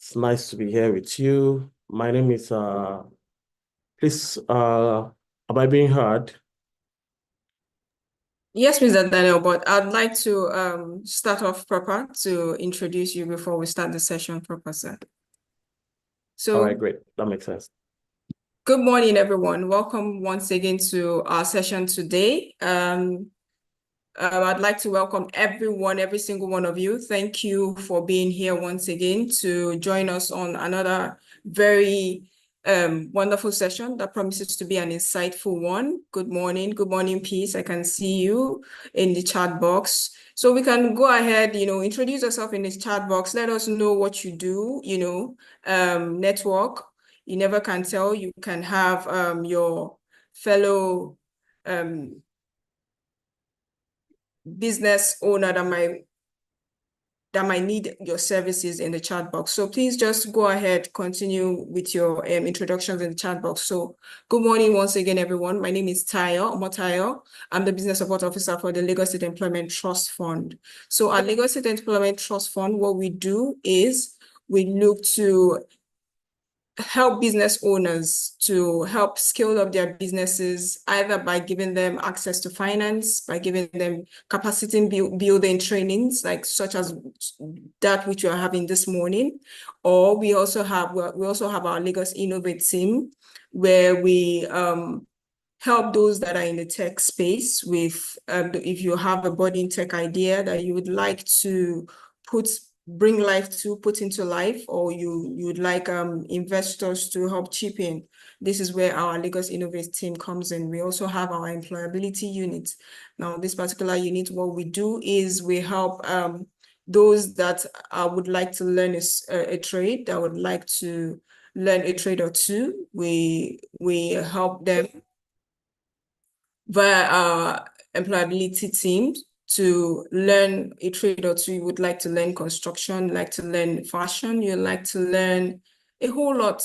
It's nice to be here with you. My name is please am I being heard? Yes, Mr. Daniel, but I'd like to start off proper to introduce you before we start the session proper, sir. All right, So, great. That makes sense. good morning, everyone. Welcome once again to our session today. I'd like to welcome everyone, every single one of you. Thank you for being here once again to join us on another very wonderful session that promises to be an insightful one. Good morning, Peace. I can see you in the chat box. So we can go ahead, introduce yourself in this chat box. Let us know what you do, network. You never can tell. You can have your fellow business owner that might need your services in the chat box. So please just go ahead, continue with your introductions in the chat box. So good morning once again, everyone. My name is Tayo Omotayo. I'm the Business Support Officer for the Lagos State Employment Trust Fund. So at Lagos State Employment Trust Fund, what we do is we look to help business owners to help scale up their businesses, either by giving them access to finance, by giving them capacity building trainings, like such as that which we are having this morning. Or we also have our Lagos Innovate team, where we help those that are in the tech space with, if you have a budding tech idea that you would like to put into life, or you'd like investors to help chip in. This is where our Lagos Innovate team comes in. We also have our employability unit. Now, this particular unit, what we do is we help those that would like to learn a trade, that would like to learn a trade or two. We help them via our employability teams to learn a trade or two. You would like to learn construction, like to learn fashion, you like to learn a whole lot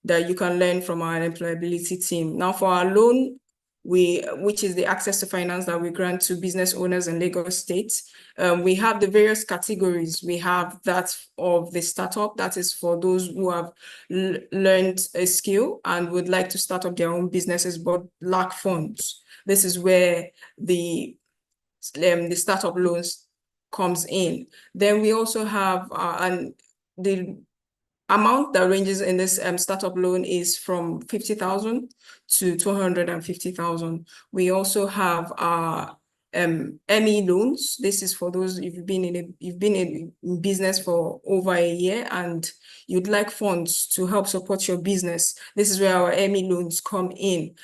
that you can learn from our employability team. Now, for our loan, which is the access to finance that we grant to business owners in Lagos State, we have the various categories. We have that of the startup, that is for those who have learned a skill and would like to start up their own businesses but lack funds. This is where the startup loans comes in. Then we also have the amount that ranges in this startup loan is from 50,000 to 250,000. We also have our ME loans. This is for those if you've been in business for over a year and you'd like funds to help support your business. This is where our ME loans come in.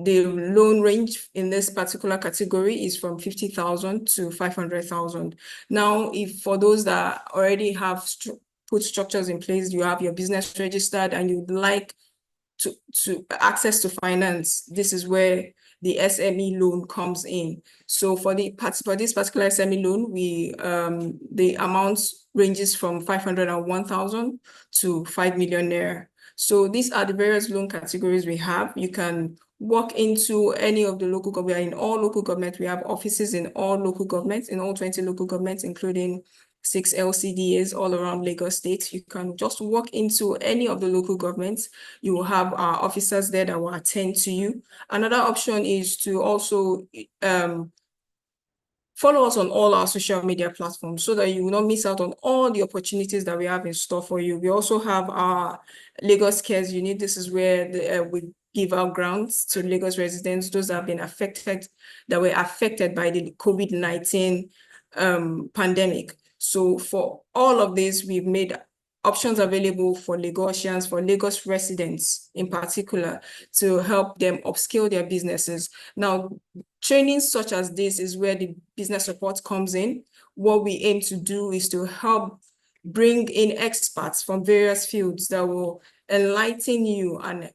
The loan range in this particular category is from 50,000 to 500,000. Now, if for those that already have put structures in place, you have your business registered and you'd like to access to finance, this is where the SME loan comes in. So for this particular SME loan, the amount ranges from 501,000 to 5 million naira. So these are the various loan categories we have. You can walk into any of the local government. In all local government, we have offices in all local governments, in all 20 local governments, including 6 LCDAs all around Lagos State. You can just walk into any of the local governments. You will have our officers there that will attend to you. Another option is to also follow us on all our social media platforms so that you will not miss out on all the opportunities that we have in store for you. We also have our Lagos Cares unit. This is where we give out grants to Lagos residents, those that have been affected, that were affected by the COVID-19 pandemic. So for all of this, we've made options available for Lagosians, for Lagos residents in particular, to help them upscale their businesses. Now, trainings such as this is where the business support comes in. What we aim to do is to help bring in experts from various fields that will enlighten you and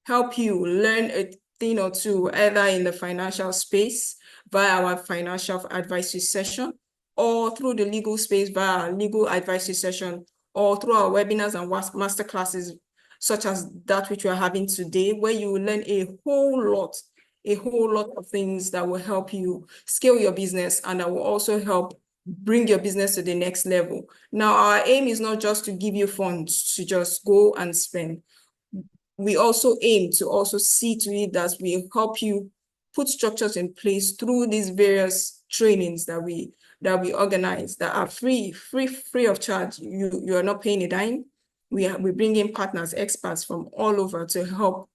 help you learn a thing or two, either in the financial space via our financial advisory session, or through the legal space via our legal advisory session, or through our webinars and master classes, such as that which we are having today, where you will learn a whole lot of things that will help you scale your business and that will also help bring your business to the next level. Now, our aim is not just to give you funds to just go and spend. We also aim to also see to it that we help you put structures in place through these various trainings that we organize that are free of charge. You are not paying a dime. We bring in partners, experts from all over to help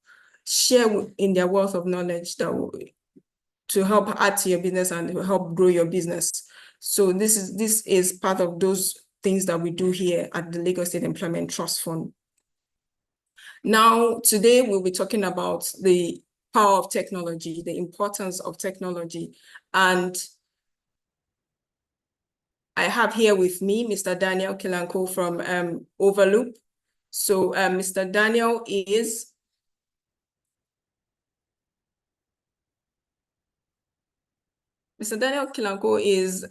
share in their wealth of knowledge to help add to your business and help grow your business. So this is part of those things that we do here at the Lagos State Employment Trust Fund. Now, today we'll be talking about the power of technology, the importance of technology. And I have here with me Mr. Daniel Kilanko from Ovaloop. So Mr. Daniel Kilanko is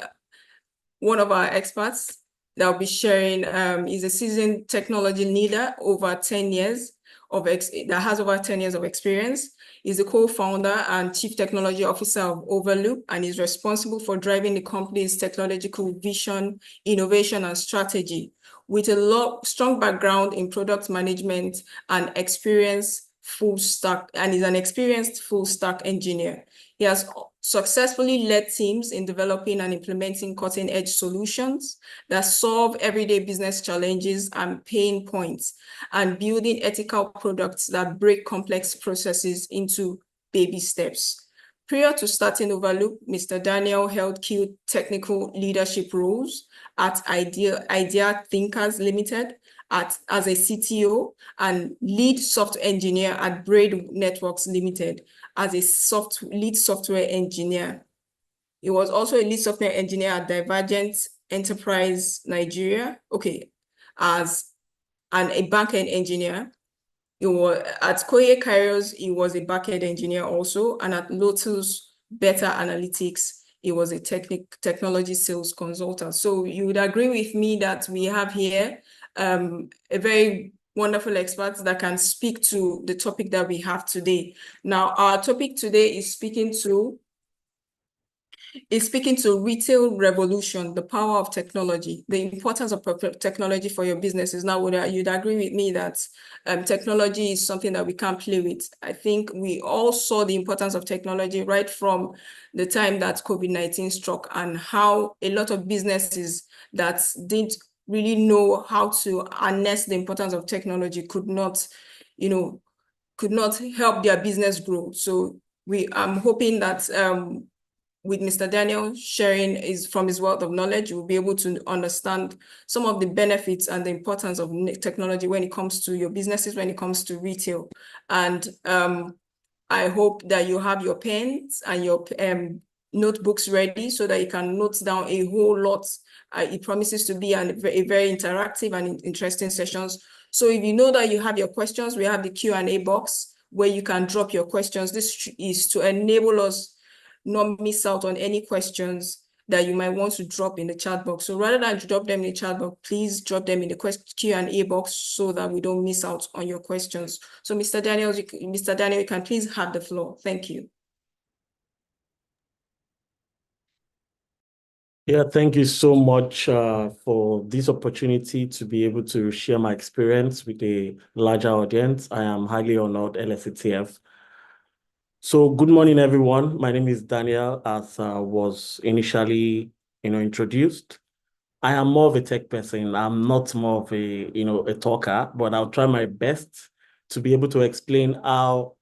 one of our experts that will be sharing. He's a seasoned technology leader over 10 years that has over 10 years of experience. He's the co-founder and chief technology officer of Ovaloop, and is responsible for driving the company's technological vision, innovation, and strategy. With a strong background in product management and is an experienced full stack engineer. He has successfully led teams in developing and implementing cutting-edge solutions that solve everyday business challenges and pain points, and building ethical products that break complex processes into baby steps. Prior to starting Ovaloop, Mr. Daniel held key technical leadership roles at Idea Thinkers Limited as a CTO and lead software engineer at Braid Networks Limited as a lead software engineer. He was also a lead software engineer at Divergent Enterprise Nigeria, as a backend engineer. At Koye Kairos, he was a backend engineer also, and at Lotus Beta Analytics, he was a technology sales consultant. So you would agree with me that we have here a very wonderful expert that can speak to the topic that we have today. Now, our topic today is speaking to retail revolution, the power of technology, the importance of technology for your businesses. Now, you'd agree with me that technology is something that we can't play with. I think we all saw the importance of technology right from the time that COVID-19 struck, and how a lot of businesses that didn't really know how to harness the importance of technology could not help their business grow. So I'm hoping that with Mr. Daniel sharing from his wealth of knowledge, you'll be able to understand some of the benefits and the importance of technology when it comes to your businesses, when it comes to retail. And I hope that you have your pens and your notebooks ready so that you can note down a whole lot. It promises to be a very interactive and interesting sessions. So if you know that you have your questions, we have the Q&A box where you can drop your questions. This is to enable us not miss out on any questions that you might want to drop in the chat box. So rather than drop them in the chat box, please drop them in the Q&A box so that we don't miss out on your questions. So Mr. Daniel, you can please have the floor. Thank you. Yeah, thank you so much for this opportunity to be able to share my experience with a larger audience. I am highly honored, LSCTF. So good morning, everyone. My name is Daniel, as was initially, introduced. I am more of a tech person. I'm not more of a talker, but I'll try my best to be able to explain how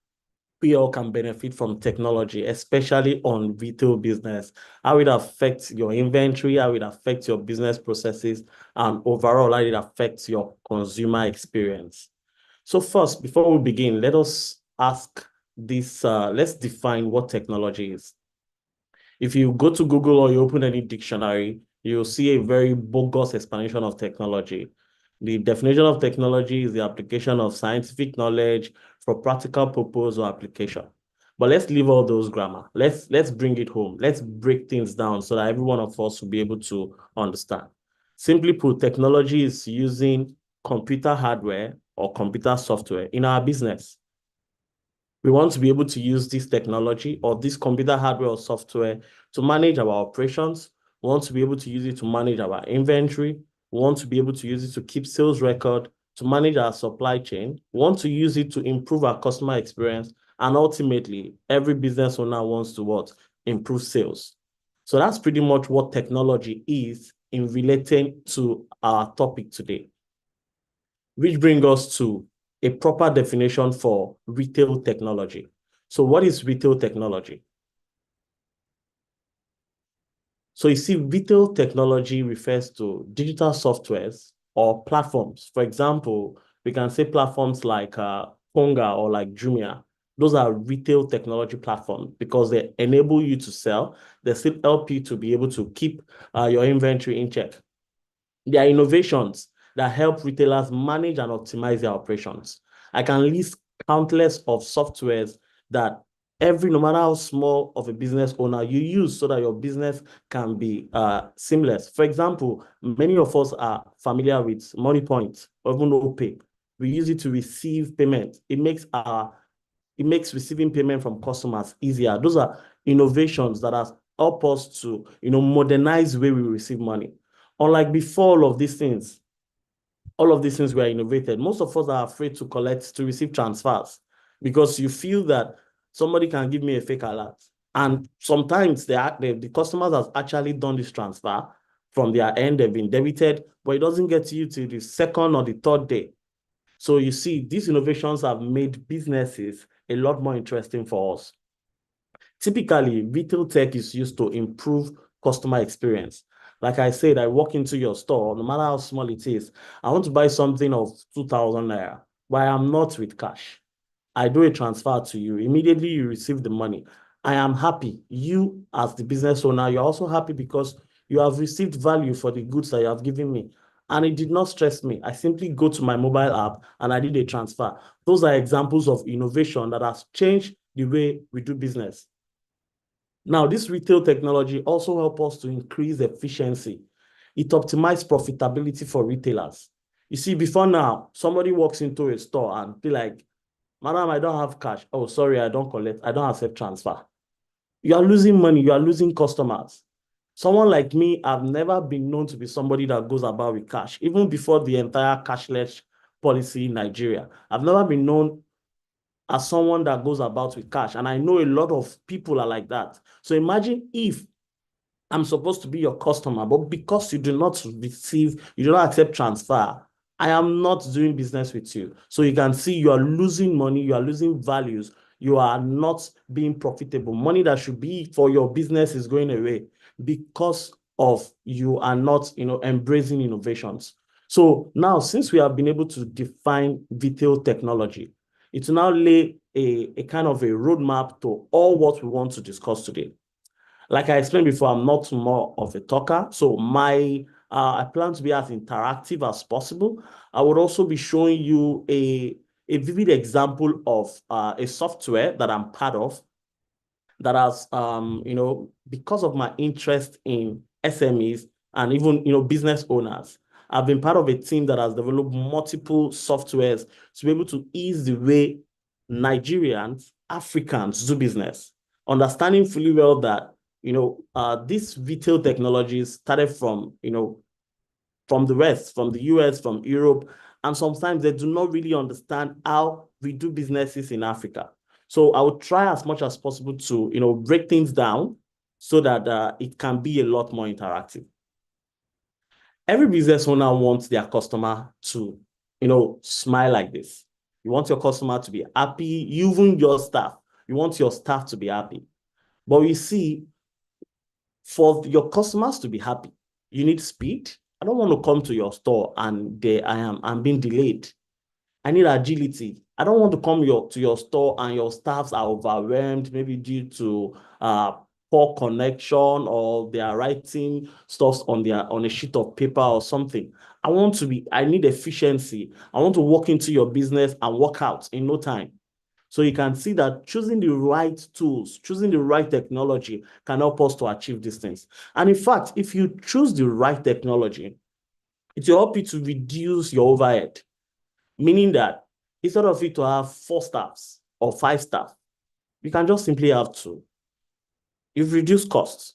we all can benefit from technology, especially on retail business, how it affects your inventory, how it affects your business processes, and overall, how it affects your consumer experience. So first, before we begin, let us ask this, let's define what technology is. If you go to Google or you open any dictionary, you'll see a very bogus explanation of technology. The definition of technology is the application of scientific knowledge for practical purpose or application. But let's leave all those grammar. Let's bring it home. Let's break things down so that every one of us will be able to understand. Simply put, technology is using computer hardware or computer software in our business. We want to be able to use this technology or this computer hardware or software to manage our operations, We want to be able to use it to manage our inventory. We want to be able to use it to keep sales record, to manage our supply chain. We want to use it to improve our customer experience. And ultimately, every business owner wants to what? Improve sales. So that's pretty much what technology is in relating to our topic today. Which brings us to a proper definition for retail technology. So what is retail technology? So you see, retail technology refers to digital softwares or platforms. For example, we can say platforms like Ponga or like Jumia. Those are retail technology platforms because they enable you to sell. They still help you to be able to keep your inventory in check. There are innovations that help retailers manage and optimize their operations. I can list countless of softwares that no matter how small of a business owner you use so that your business can be seamless. For example, many of us are familiar with MoneyPoint or even OPay. We use it to receive payment. It makes receiving payment from customers easier. Those are innovations that have helped us to modernize the way we receive money. Unlike before all of these things were innovated, most of us are afraid to receive transfers because you feel that somebody can give me a fake alert. And sometimes the customers have actually done this transfer from their end, they've been debited, but it doesn't get to you till the second or the third day. So you see, these innovations have made businesses a lot more interesting for us. Typically, retail tech is used to improve customer experience. Like I said, I walk into your store, no matter how small it is, I want to buy something of 2,000 naira, but I am not with cash. I do a transfer to you. Immediately you receive the money. I am happy. You, as the business owner, you're also happy because you have received value for the goods that you have given me. And it did not stress me. I simply go to my mobile app and I did a transfer. Those are examples of innovation that has changed the way we do business. Now, this retail technology also helps us to increase efficiency. It optimizes profitability for retailers. You see, before now, somebody walks into a store and be like, "Madam, I don't have cash. Oh, sorry, I don't collect. I don't accept transfer." You are losing money. You are losing customers. Someone like me, I've never been known to be somebody that goes about with cash, even before the entire cashless policy in Nigeria. I've never been known as someone that goes about with cash. And I know a lot of people are like that. So imagine if I'm supposed to be your customer, but because you do not accept transfer, I am not doing business with you. So you can see you are losing money, you are losing values, you are not being profitable. Money that should be for your business is going away because of you are not, embracing innovations. So now, since we have been able to define retail technology, it will now lay a kind of a roadmap to all what we want to discuss today. Like I explained before, I'm not more of a talker. So I plan to be as interactive as possible. I would also be showing you a vivid example of a software that I'm part of that has, because of my interest in SMEs and even, business owners, I've been part of a team that has developed multiple softwares to be able to ease the way Nigerians, Africans do business, understanding fully well that these retail technologies started from the West, from the US, from Europe, and sometimes they do not really understand how we do businesses in Africa. So I will try as much as possible to break things down so that it can be a lot more interactive. Every business owner wants their customer to smile like this. You want your customer to be happy, even your staff. You want your staff to be happy. But we see, for your customers to be happy, you need speed. I don't want to come to your store and I'm being delayed. I need agility. I don't want to come to your store and your staffs are overwhelmed, maybe due to poor connection or they are writing stuff on a sheet of paper or something. I need efficiency. I want to walk into your business and walk out in no time. So you can see that choosing the right tools, choosing the right technology can help us to achieve these things. And in fact, if you choose the right technology, it will help you to reduce your overhead, meaning that instead of you to have 4 staffs or 5 staff, you can just simply have 2. You've reduced costs.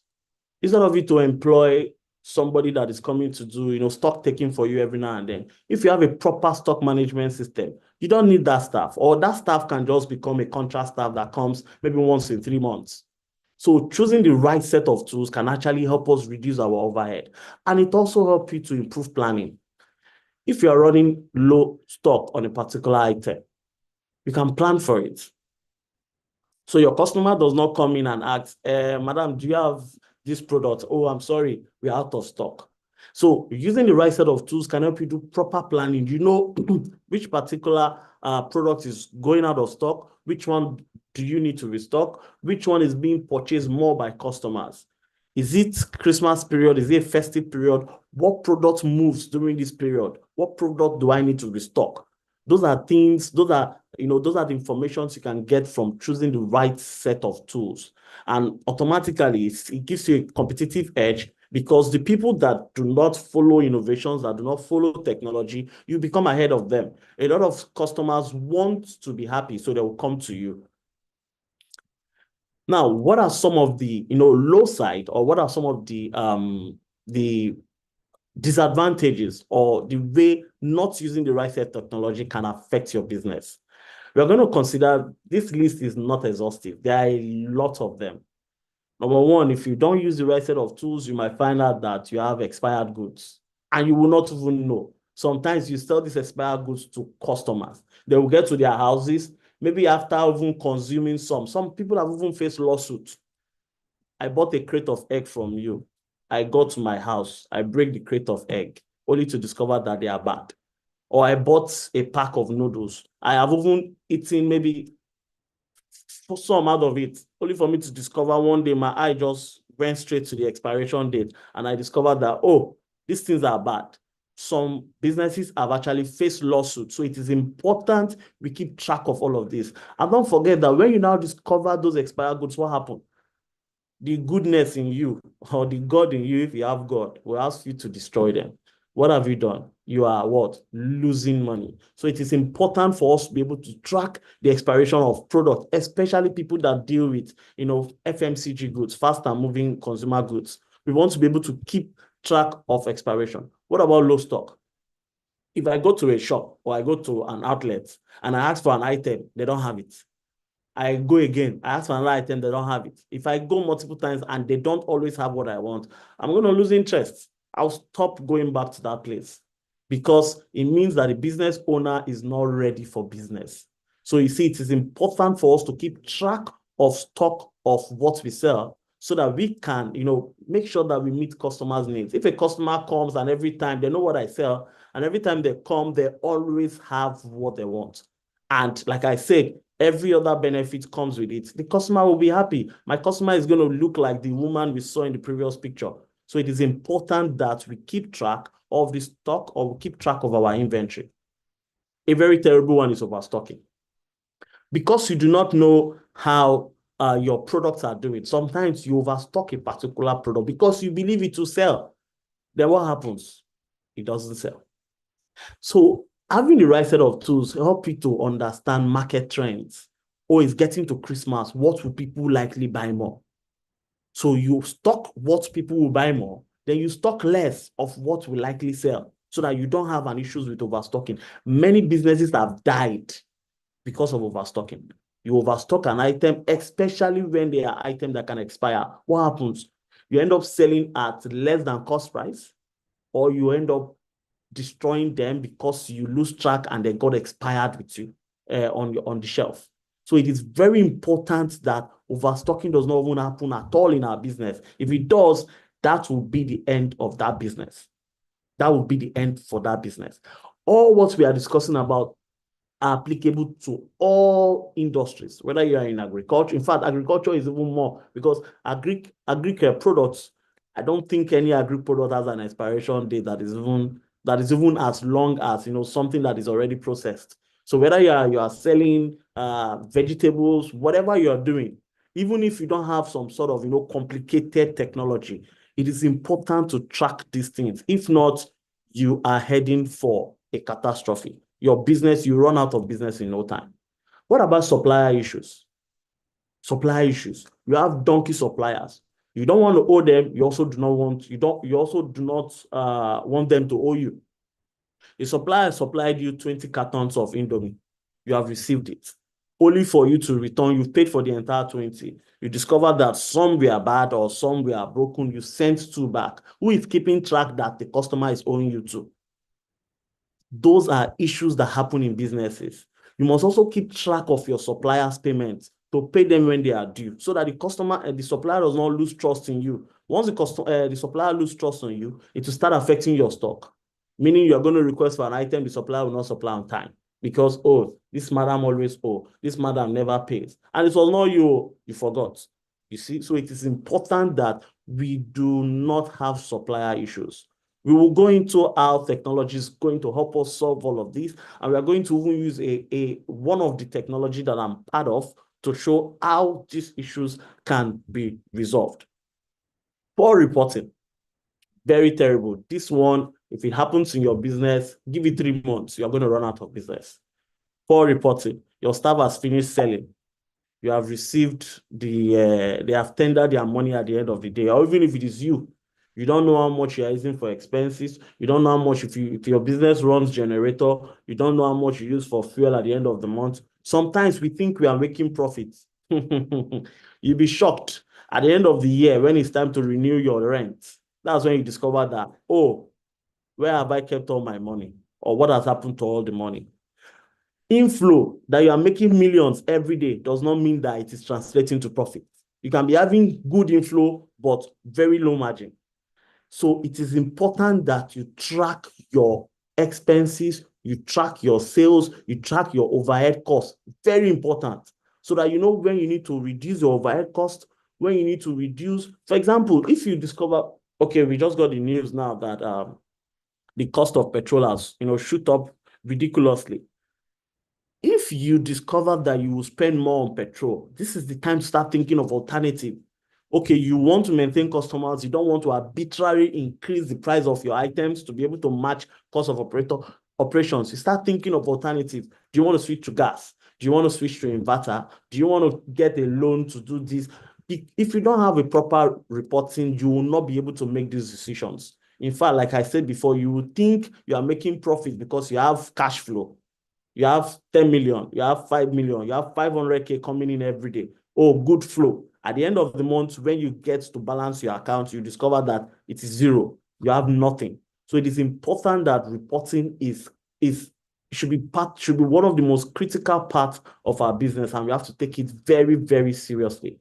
Instead of you to employ somebody that is coming to do, stock taking for you every now and then, if you have a proper stock management system, you don't need that staff, or that staff can just become a contract staff that comes maybe once in 3 months. So choosing the right set of tools can actually help us reduce our overhead. And it also helps you to improve planning. If you are running low stock on a particular item, you can plan for it. So your customer does not come in and ask, Madam, do you have this product? Oh, I'm sorry, we're out of stock. So using the right set of tools can help you do proper planning. You know which particular product is going out of stock, which one do you need to restock, which one is being purchased more by customers. Is it Christmas period? Is it festive period? What product moves during this period? What product do I need to restock? Those are things, those are the informations you can get from choosing the right set of tools. And automatically, it gives you a competitive edge, because the people that do not follow innovations, that do not follow technology, you become ahead of them. A lot of customers want to be happy, so they will come to you. Now, what are some of the low side, or what are some of the disadvantages, or the way not using the right set of technology can affect your business? We're going to consider, this list is not exhaustive. There are a lot of them. Number one, if you don't use the right set of tools, you might find out that you have expired goods and you will not even know. Sometimes you sell these expired goods to customers. They will get to their houses, maybe after even consuming some. Some people have even faced lawsuits. I bought a crate of egg from you. I go to my house. I break the crate of egg, only to discover that they are bad. Or I bought a pack of noodles. I have even eaten maybe some out of it, only for me to discover one day my eye just went straight to the expiration date, and I discovered that, oh, these things are bad. Some businesses have actually faced lawsuits. So it is important we keep track of all of this. And don't forget that when you now discover those expired goods, what happened? The goodness in you, or the God in you, if you have God, will ask you to destroy them. What have you done? You are what? Losing money. So it is important for us to be able to track the expiration of product, especially people that deal with, FMCG goods, fast and moving consumer goods. We want to be able to keep track of expiration. What about low stock? If I go to a shop, or I go to an outlet and I ask for an item, they don't have it. I go again, I ask for another item, they don't have it. If I go multiple times and they don't always have what I want, I'm going to lose interest. I'll stop going back to that place, because it means that the business owner is not ready for business. So you see, it is important for us to keep track of stock of what we sell, so that we can, make sure that we meet customers' needs. If a customer comes and every time they know what I sell, and every time they come, they always have what they want. And like I said, every other benefit comes with it. The customer will be happy. My customer is going to look like the woman we saw in the previous picture. So it is important that we keep track of the stock, or we keep track of our inventory. A very terrible one is overstocking. Because you do not know how your products are doing, sometimes you overstock a particular product because you believe it will sell. Then what happens? It doesn't sell. So having the right set of tools help you to understand market trends. Oh, it's getting to Christmas. What will people likely buy more? So you stock what people will buy more, then you stock less of what will likely sell, so that you don't have an issue with overstocking. Many businesses have died because of overstocking. You overstock an item, especially when they are items that can expire. What happens? You end up selling at less than cost price, or you end up destroying them because you lose track and they got expired with you on the shelf. So it is very important that overstocking does not even happen at all in our business. If it does, that will be the end of that business. That will be the end for that business. All what we are discussing about are applicable to all industries, whether you are in agriculture. In fact, agriculture is even more, because agri products, I don't think any agri product has an expiration date that is even as long as something that is already processed. So whether you are selling vegetables, whatever you are doing, even if you don't have some sort of complicated technology, it is important to track these things. If not, you are heading for a catastrophe. Your business, you run out of business in no time. What about supplier issues? Supplier issues. You have donkey suppliers. You don't want to owe them. You also do not want, you also do not want them to owe you. A supplier supplied you 20 cartons of Indomie. You have received it. Only for you to return, you've paid for the entire 20. You discover that some were bad or some were broken. You sent 2 back. Who is keeping track that the customer is owing you to? Those are issues that happen in businesses. You must also keep track of your suppliers' payments to pay them when they are due, so that the customer and the supplier does not lose trust in you. Once the supplier loses trust on you, it will start affecting your stock, meaning you are going to request for an item the supplier will not supply on time because, oh, this madam always owe, this madam never pays, and it was not you, you forgot. You see, so it is important that we do not have supplier issues. We will go into how technology is going to help us solve all of this, and we are going to even use one of the technology that I'm part of to show how these issues can be resolved. Poor reporting, very terrible. This one, if it happens in your business, give it 3 months, you're going to run out of business. Poor reporting, your staff has finished selling. You have received they have tendered their money at the end of the day, or even if it is you don't know how much you are using for expenses, you don't know how much, if your business runs generator, you don't know how much you use for fuel at the end of the month. Sometimes we think we are making profits. You'll be shocked at the end of the year when it's time to renew your rent. That's when you discover that, oh, where have I kept all my money? Or what has happened to all the money? Inflow, that you are making millions every day, does not mean that it is translating to profit. You can be having good inflow, but very low margin. So it is important that you track your expenses, you track your sales, you track your overhead costs. Very important. So that you know when you need to reduce your overhead cost, when you need to reduce. For example, if you discover, okay, we just got the news now that the cost of petrol has, shoot up ridiculously. If you discover that you will spend more on petrol, this is the time to start thinking of alternative. Okay, you want to maintain customers, you don't want to arbitrarily increase the price of your items to be able to match cost of operations. You start thinking of alternative. Do you want to switch to gas? Do you want to switch to inverter? Do you want to get a loan to do this? If you don't have a proper reporting, you will not be able to make these decisions. In fact, like I said before, you will think you are making profit because you have cash flow. You have 10 million, you have 5 million, you have 500K coming in every day. Oh, good flow. At the end of the month, when you get to balance your account, you discover that it is zero. You have nothing. So it is important that reporting should be one of the most critical parts of our business, and we have to take it very, very seriously.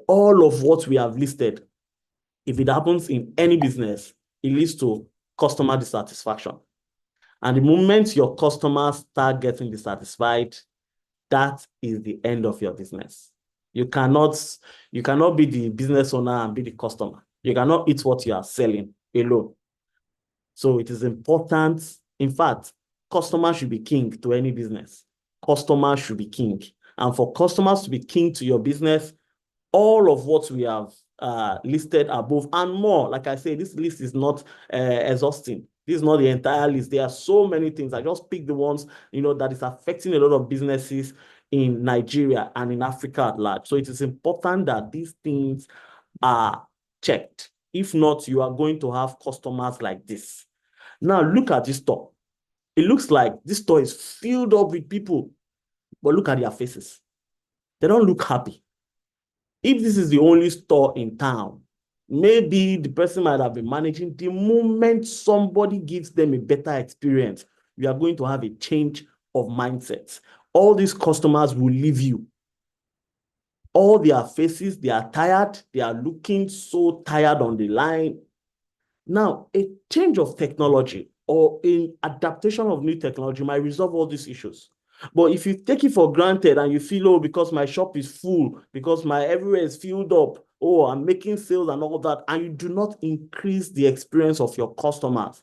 All of what we have listed, if it happens in any business, it leads to customer dissatisfaction. And the moment your customers start getting dissatisfied, that is the end of your business. You cannot be the business owner and be the customer. You cannot eat what you are selling alone. So it is important. In fact, customers should be king to any business. Customers should be king. And for customers to be king to your business, all of what we have listed above and more, like I say, this list is not exhausting. This is not the entire list. There are so many things. I just picked the ones, that is affecting a lot of businesses in Nigeria and in Africa at large. So it is important that these things are checked. If not, you are going to have customers like this. Now, look at this store. It looks like this store is filled up with people, but look at their faces. They don't look happy. If this is the only store in town, maybe the person might have been managing. The moment somebody gives them a better experience, we are going to have a change of mindset. All these customers will leave you. All their faces, they are tired. They are looking so tired on the line. Now, a change of technology or an adaptation of new technology might resolve all these issues. But if you take it for granted and you feel, oh, because my shop is full, because my everywhere is filled up, oh, I'm making sales and all that, and you do not increase the experience of your customers,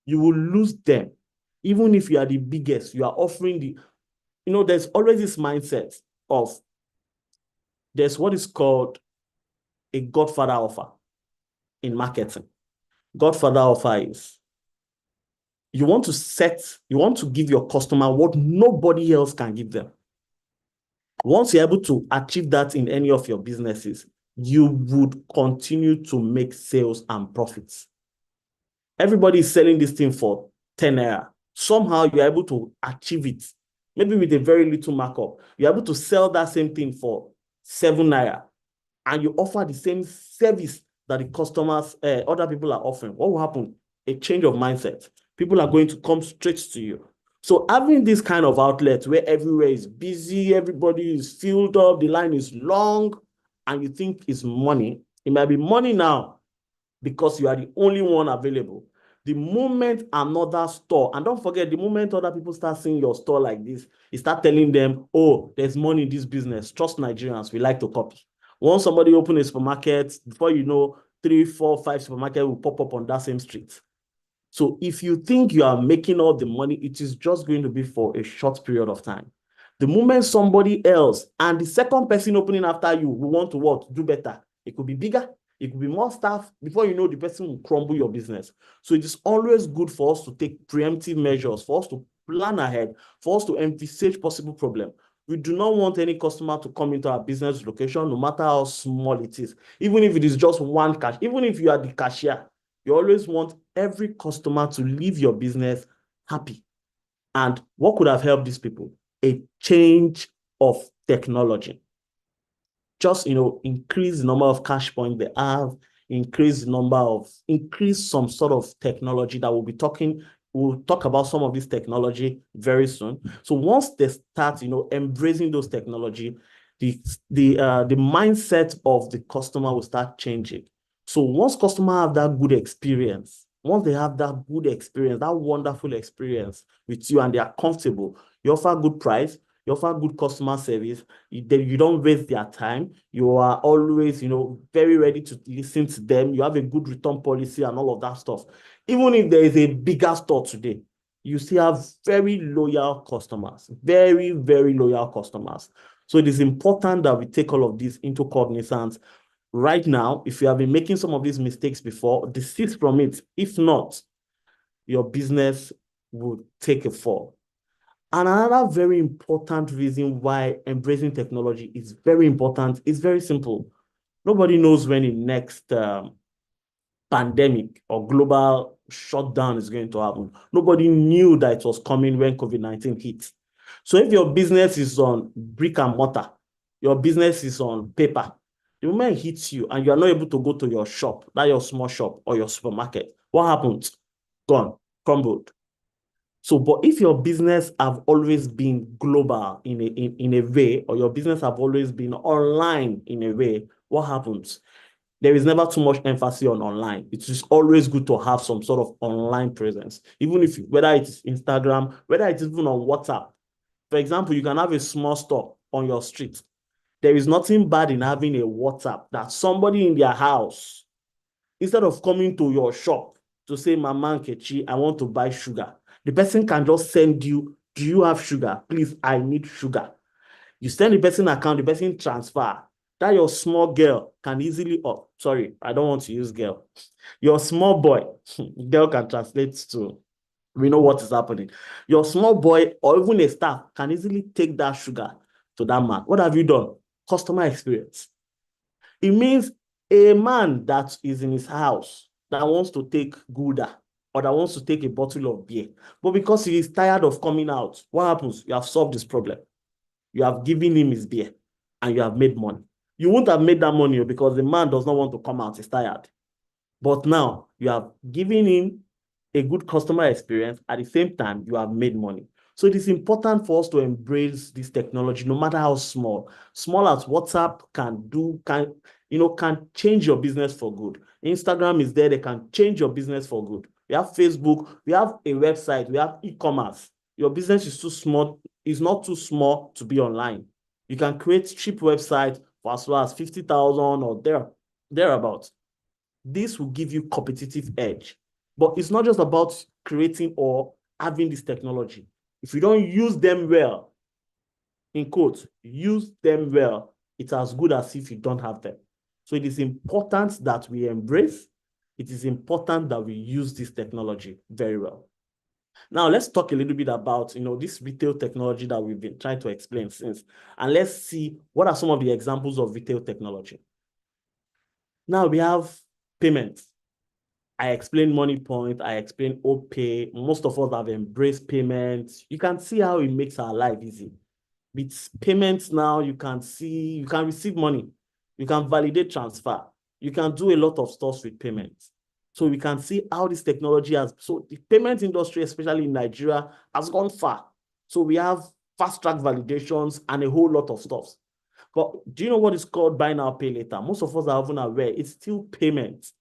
you will lose them. Even if you are the biggest, you are offering there's always this mindset of, there's what is called a Godfather offer in marketing. Godfather offer is, you want to give your customer what nobody else can give them. Once you're able to achieve that in any of your businesses, you would continue to make sales and profits. Everybody is selling this thing for 10 naira. Somehow you're able to achieve it, maybe with a very little markup. You're able to sell that same thing for 7 naira, and you offer the same service that the customers, other people are offering. What will happen? A change of mindset. People are going to come straight to you. So having this kind of outlet where everywhere is busy, everybody is filled up, the line is long, and you think it's money. It might be money now because you are the only one available. The moment another store, and don't forget, the moment other people start seeing your store like this, you start telling them, oh, there's money in this business. Trust Nigerians, we like to copy. Once somebody opens a supermarket, before you know, 3, 4, 5 supermarkets will pop up on that same street. So if you think you are making all the money, it is just going to be for a short period of time. The moment somebody else and the second person opening after you will want to what? Do better. It could be bigger. It could be more staff. Before you know, the person will crumble your business. So it is always good for us to take preemptive measures, for us to plan ahead, for us to envisage possible problem. We do not want any customer to come into our business location, no matter how small it is. Even if it is just one cash, even if you are the cashier, you always want every customer to leave your business happy. And what could have helped these people? A change of technology. Just, increase the number of cash points they have, increase some sort of technology that we'll talk about some of this technology very soon. So once they start, embracing those technology, the mindset of the customer will start changing. So once customers have that good experience, once they have that good experience, that wonderful experience with you, and they are comfortable, you offer good price, you offer good customer service, you don't waste their time, you are always, very ready to listen to them, you have a good return policy and all of that stuff. Even if there is a bigger store today, you still have very loyal customers, very, very loyal customers. So it is important that we take all of this into cognizance. Right now, if you have been making some of these mistakes before, desist from it. If not, your business will take a fall. And another very important reason why embracing technology is very important is very simple. Nobody knows when the next pandemic or global shutdown is going to happen. Nobody knew that it was coming when COVID-19 hit. So if your business is on brick and mortar, your business is on paper, the moment it hits you and you are not able to go to your shop, that your small shop or your supermarket, what happens? Gone, crumbled. So, but if your business have always been global in a way, or your business have always been online in a way, what happens? There is never too much emphasis on online. It is always good to have some sort of online presence, even if whether it is Instagram, whether it is even on WhatsApp. For example, you can have a small store on your street. There is nothing bad in having a WhatsApp that somebody in their house, instead of coming to your shop to say, Mama Nkechi, I want to buy sugar, the person can just send you, do you have sugar? Please, I need sugar. You send the person account, the person transfer. That your small girl can easily, oh, sorry, I don't want to use girl. Your small boy, girl can translate to, we know what is happening. Your small boy or even a staff can easily take that sugar to that man. What have you done? Customer experience. It means a man that is in his house that wants to take Gouda or that wants to take a bottle of beer, but because he is tired of coming out, what happens? You have solved this problem. You have given him his beer and you have made money. You won't have made that money because the man does not want to come out, he's tired. But now you have given him a good customer experience. At the same time, you have made money. So it is important for us to embrace this technology, no matter how small. Small as WhatsApp can change your business for good. Instagram is there, they can change your business for good. We have Facebook, we have a website, we have e-commerce. Your business is too small, it's not too small to be online. You can create cheap websites for as low as 50,000 or thereabouts. This will give you competitive edge. But it's not just about creating or having this technology. If you don't use them well, in quotes, use them well, it's as good as if you don't have them. So it is important that we embrace, it is important that we use this technology very well. Now, let's talk a little bit about, this retail technology that we've been trying to explain since, and let's see what are some of the examples of retail technology. Now we have payments. I explained money point, I explained OPay. Most of us have embraced payments. You can see how it makes our life easy. With payments now, you can receive money, you can validate transfer, you can do a lot of stuff with payments. So we can see how this technology so the payment industry, especially in Nigeria, has gone far. So we have fast track validations and a whole lot of stuff. But do you know what is called buy now, pay later? Most of us are even aware it's still payment.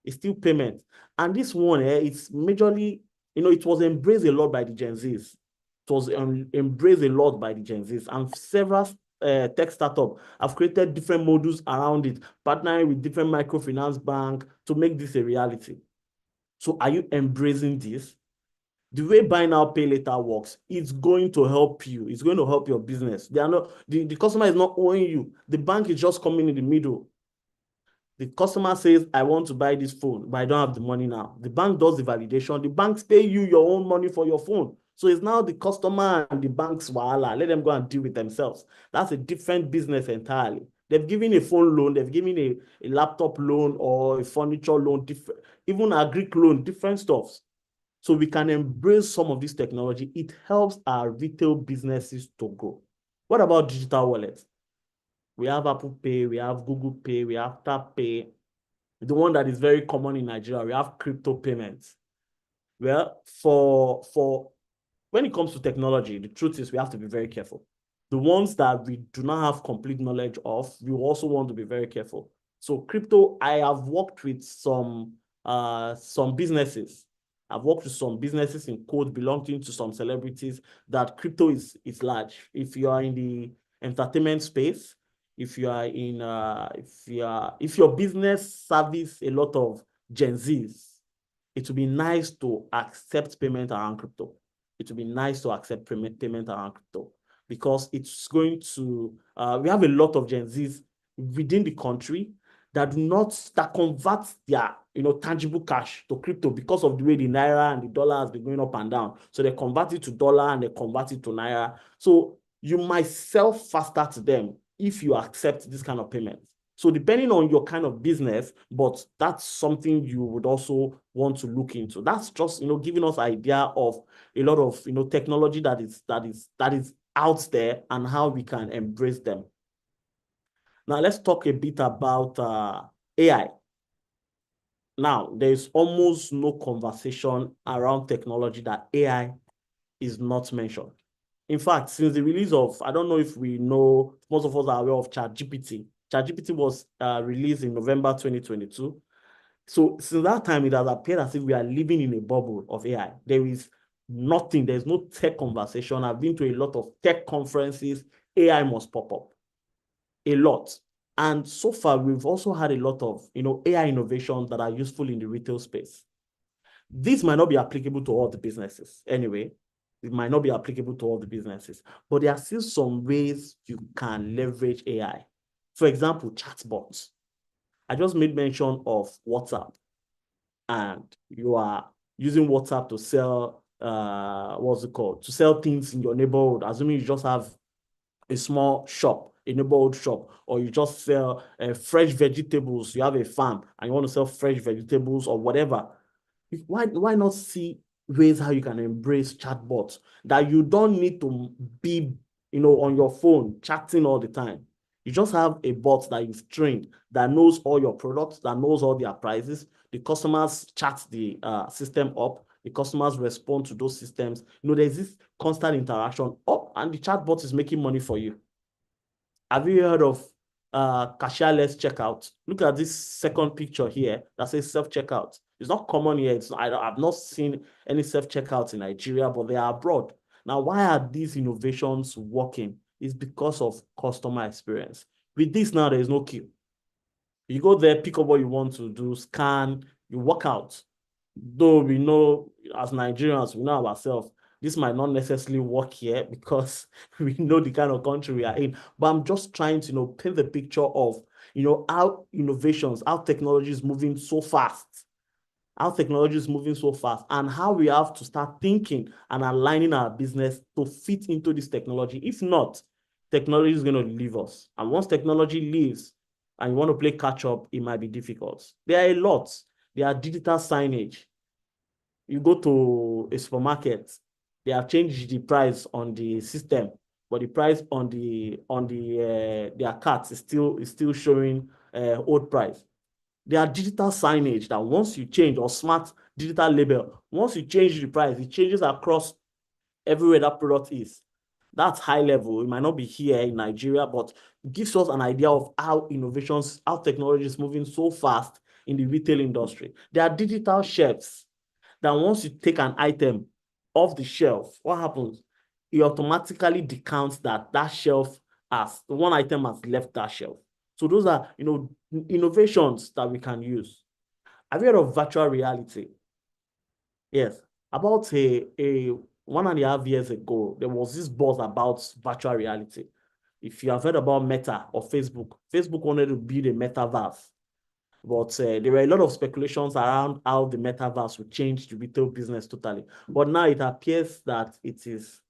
It's still payment. And this one, it's majorly, it was embraced a lot by the Gen Zs. It was embraced a lot by the Gen Zs. And several tech startups have created different modules around it, partnering with different microfinance banks to make this a reality. So are you embracing this? The way buy now, pay later works, it's going to help you. It's going to help your business. They are not, the customer is not owing you. The bank is just coming in the middle. The customer says, I want to buy this phone, but I don't have the money now. The bank does the validation. The banks pay you your own money for your phone. So it's now the customer and the bank's wahala. Let them go and deal with themselves. That's a different business entirely. They've given a phone loan, they've given a laptop loan or a furniture loan, different, even a Greek loan, different stuff. So we can embrace some of this technology. It helps our retail businesses to grow. What about digital wallets? We have Apple Pay, we have Google Pay, we have Tap Pay. The one that is very common in Nigeria, we have crypto payments. Well, for when it comes to technology, the truth is we have to be very careful. The ones that we do not have complete knowledge of, we also want to be very careful. So crypto, I have worked with some businesses. I've worked with some businesses in code belonging to some celebrities that crypto is large. If you are in the entertainment space, if you are in if your business service a lot of Gen Zs, it would be nice to accept payment around crypto. It would be nice to accept payment around crypto because it's going to, we have a lot of Gen Zs within the country that convert their tangible cash to crypto because of the way the naira and the dollar has been going up and down. So they convert it to dollar and they convert it to naira. So you might sell faster to them if you accept this kind of payment. So depending on your kind of business, but that's something you would also want to look into. That's just giving us idea of a lot of technology that is out there and how we can embrace them. Now let's talk a bit about AI. Now there's almost no conversation around technology that AI is not mentioned. In fact, since the release of, I don't know if we know, most of us are aware of ChatGPT. ChatGPT was released in November 2022. So since that time, it has appeared as if we are living in a bubble of AI. There is nothing, there's no tech conversation. I've been to a lot of tech conferences. AI must pop up. A lot. And so far, we've also had a lot of AI innovations that are useful in the retail space. This might not be applicable to all the businesses anyway. It might not be applicable to all the businesses, but there are still some ways you can leverage AI. For example, chatbots. I just made mention of WhatsApp, and you are using WhatsApp to sell, what's it called? To sell things in your neighborhood, assuming you just have a small shop, a neighborhood shop, or you just sell fresh vegetables, you have a farm and you want to sell fresh vegetables or whatever. Why not see ways how you can embrace chatbots that you don't need to be on your phone chatting all the time. You just have a bot that is trained, that knows all your products, that knows all their prices. The customers chat the system up. The customers respond to those systems. There's this constant interaction up, and the chatbot is making money for you. Have you heard of cashierless checkout? Look at this second picture here that says self-checkout. It's not common here. I've not seen any self-checkouts in Nigeria, but they are abroad. Now, why are these innovations working? It's because of customer experience. With this now, there is no queue. You go there, pick up what you want to do, scan, you walk out. Though we know, as Nigerians, we know ourselves, this might not necessarily work here because we know the kind of country we are in. But I'm just trying to paint the picture of how innovations, how technology is moving so fast, and how we have to start thinking and aligning our business to fit into this technology. If not, technology is going to leave us. And once technology leaves, and you want to play catch up, it might be difficult. There are a lot. There are digital signage. You go to a supermarket, they have changed the price on the system, but the price on their carts is still showing old price. There are digital signage that once you change, or smart digital label, once you change the price, it changes across everywhere that product is. That's high level. It might not be here in Nigeria, but it gives us an idea of how innovations, how technology is moving so fast in the retail industry. There are digital shelves that once you take an item off the shelf, what happens? It automatically decounts that shelf as the one item has left that shelf. So those are, innovations that we can use. Have you heard of virtual reality? Yes. About a 1.5 years ago, there was this buzz about virtual reality. If you have heard about Meta or Facebook wanted to build a metaverse. But there were a lot of speculations around how the metaverse would change the retail business totally. But now it appears that it's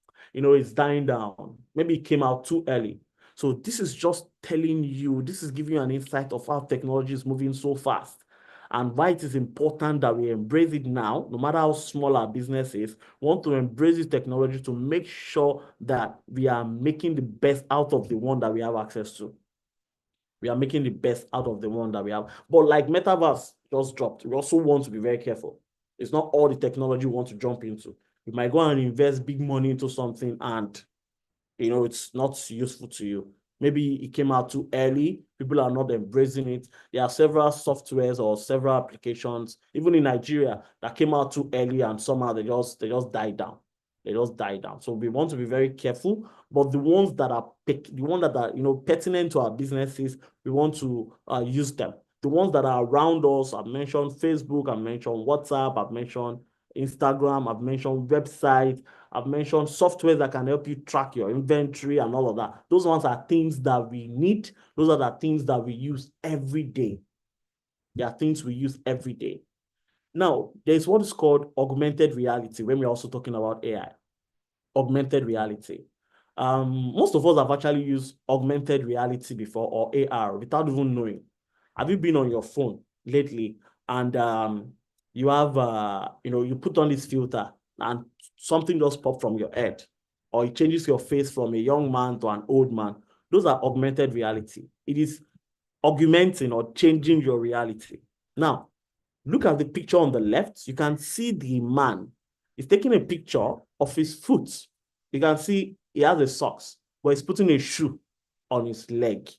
dying down. Maybe it came out too early. So this is just telling you, this is giving you an insight of how technology is moving so fast and why it is important that we embrace it now, no matter how small our business is. We want to embrace this technology to make sure that we are making the best out of the one that we have access to. We are making the best out of the one that we have. But like metaverse just dropped, we also want to be very careful. It's not all the technology we want to jump into. You might go and invest big money into something and it's not useful to you. Maybe it came out too early. People are not embracing it. There are several softwares or several applications, even in Nigeria, that came out too early and somehow they just died down. They just died down. So we want to be very careful. But the ones that are pertinent to our businesses, we want to use them. The ones that are around us, I've mentioned Facebook, I've mentioned WhatsApp, I've mentioned Instagram, I've mentioned websites, I've mentioned software that can help you track your inventory and all of that. Those ones are things that we need. Those are the things that we use every day. They are things we use every day. Now, there's what is called augmented reality when we're also talking about AI. Augmented reality. Most of us have actually used augmented reality before, or AR, without even knowing. Have you been on your phone lately and you have, you put on this filter and something just pops from your head, or it changes your face from a young man to an old man? Those are augmented reality. It is augmenting or changing your reality. Now, look at the picture on the left. You can see the man is taking a picture of his foot. You can see he has a socks, but he's putting a shoe on his leg.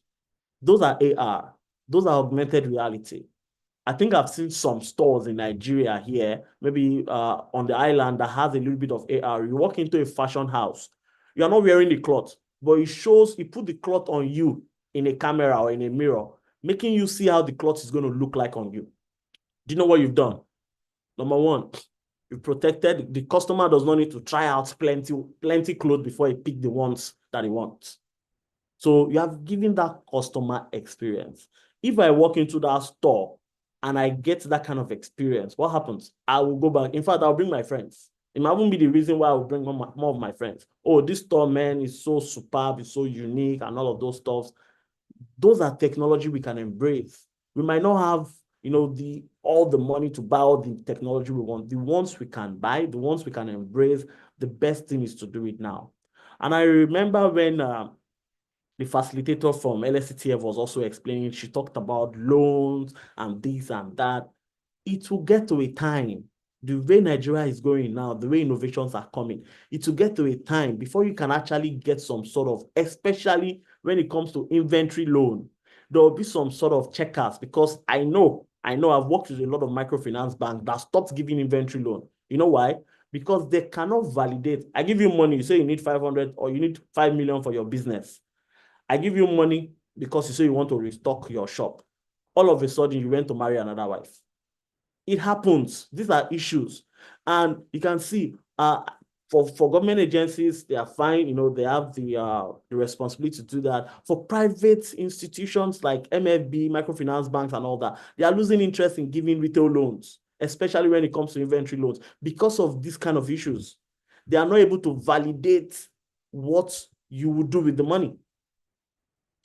Those are AR. Those are augmented reality. I think I've seen some stores in Nigeria here, maybe on the island, that has a little bit of AR. You walk into a fashion house. You are not wearing the cloth, but it put the cloth on you in a camera or in a mirror, making you see how the cloth is going to look like on you. Do you know what you've done? Number one, you protected. The customer does not need to try out plenty clothes before he pick the ones that he wants. So you have given that customer experience. If I walk into that store and I get that kind of experience, what happens? I will go back. In fact, I'll bring my friends. It might even be the reason why I will bring more of my friends. Oh, this store, man, is so superb, it's so unique, and all of those stuff. Those are technology we can embrace. We might not have all the money to buy all the technology we want. The ones we can buy, the ones we can embrace, the best thing is to do it now. And I remember when the facilitator from LSCTF was also explaining, she talked about loans and this and that. It will get to a time, the way Nigeria is going now, the way innovations are coming, it will get to a time before you can actually get some sort of, especially when it comes to inventory loan, there will be some sort of checkers, because I know I've worked with a lot of microfinance banks that stopped giving inventory loan. You know why? Because they cannot validate. I give you money, you say you need 500 or you need 5 million for your business. I give you money because you say you want to restock your shop. All of a sudden, you went to marry another wife. It happens. These are issues. And you can see for government agencies, they are fine. They have the responsibility to do that. For private institutions like MFB, microfinance banks and all that, they are losing interest in giving retail loans, especially when it comes to inventory loans, because of these kind of issues. They are not able to validate what you would do with the money.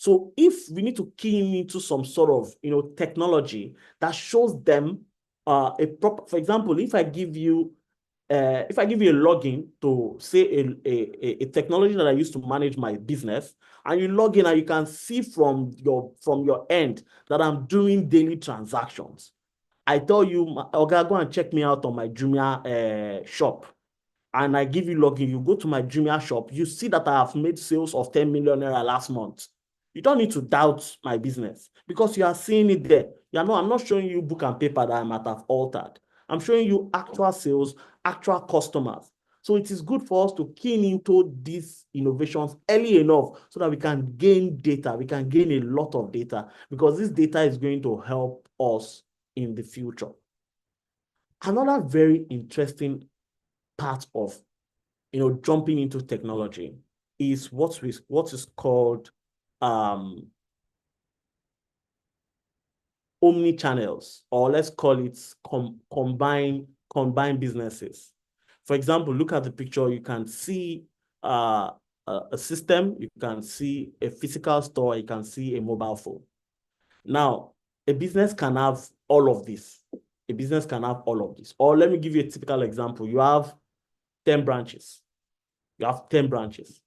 So if we need to key into some sort of, technology that shows them a proper, for example, if I give you a login to say a technology that I use to manage my business, and you log in and you can see from your end that I'm doing daily transactions. I tell you, okay, go and check me out on my Jumia shop, and I give you login, you go to my Jumia shop, you see that I have made sales of 10 million naira last month. You don't need to doubt my business because you are seeing it there. I'm not showing you book and paper that I might have altered. I'm showing you actual sales, actual customers. So it is good for us to key into these innovations early enough so that we can gain data. We can gain a lot of data because this data is going to help us in the future. Another very interesting part of jumping into technology is what is called omni-channels, or let's call it combined businesses. For example, look at the picture. You can see a system, you can see a physical store, you can see a mobile phone. Now, a business can have all of this. A business can have all of this. Or let me give you a typical example. You have 10 branches. You have 10 branches.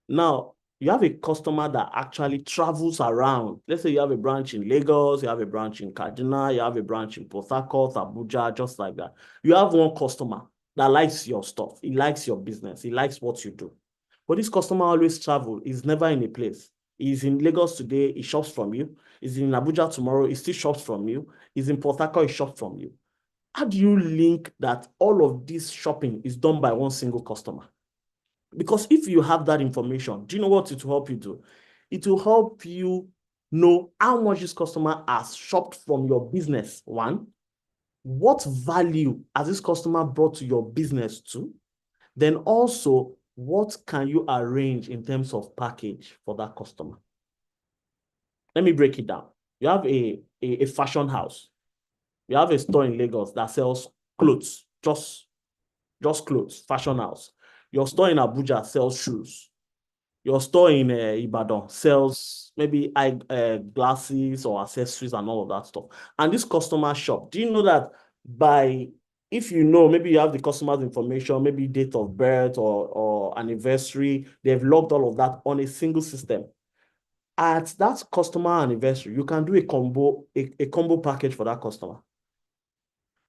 Now, you have a customer that actually travels around. Let's say you have a branch in Lagos, you have a branch in Kaduna, you have a branch in Port Harcourt, Abuja, just like that. You have one customer that likes your stuff. He likes your business. He likes what you do. But this customer always travels. He's never in a place. He's in Lagos today, he shops from you. He's in Abuja tomorrow, he still shops from you. He's in Port Harcourt, he shops from you. How do you link that all of this shopping is done by one single customer? Because if you have that information, do you know what it will help you do? It will help you know how much this customer has shopped from your business. One, what value has this customer brought to your business too? Then also, what can you arrange in terms of package for that customer? Let me break it down. You have a fashion house. You have a store in Lagos that sells clothes, just clothes, fashion house. Your store in Abuja sells shoes. Your store in Ibadan sells maybe glasses or accessories and all of that stuff. And this customer shop, do you know that if you know, maybe you have the customer's information, maybe date of birth or anniversary, they've logged all of that on a single system. At that customer anniversary, you can do a combo package for that customer.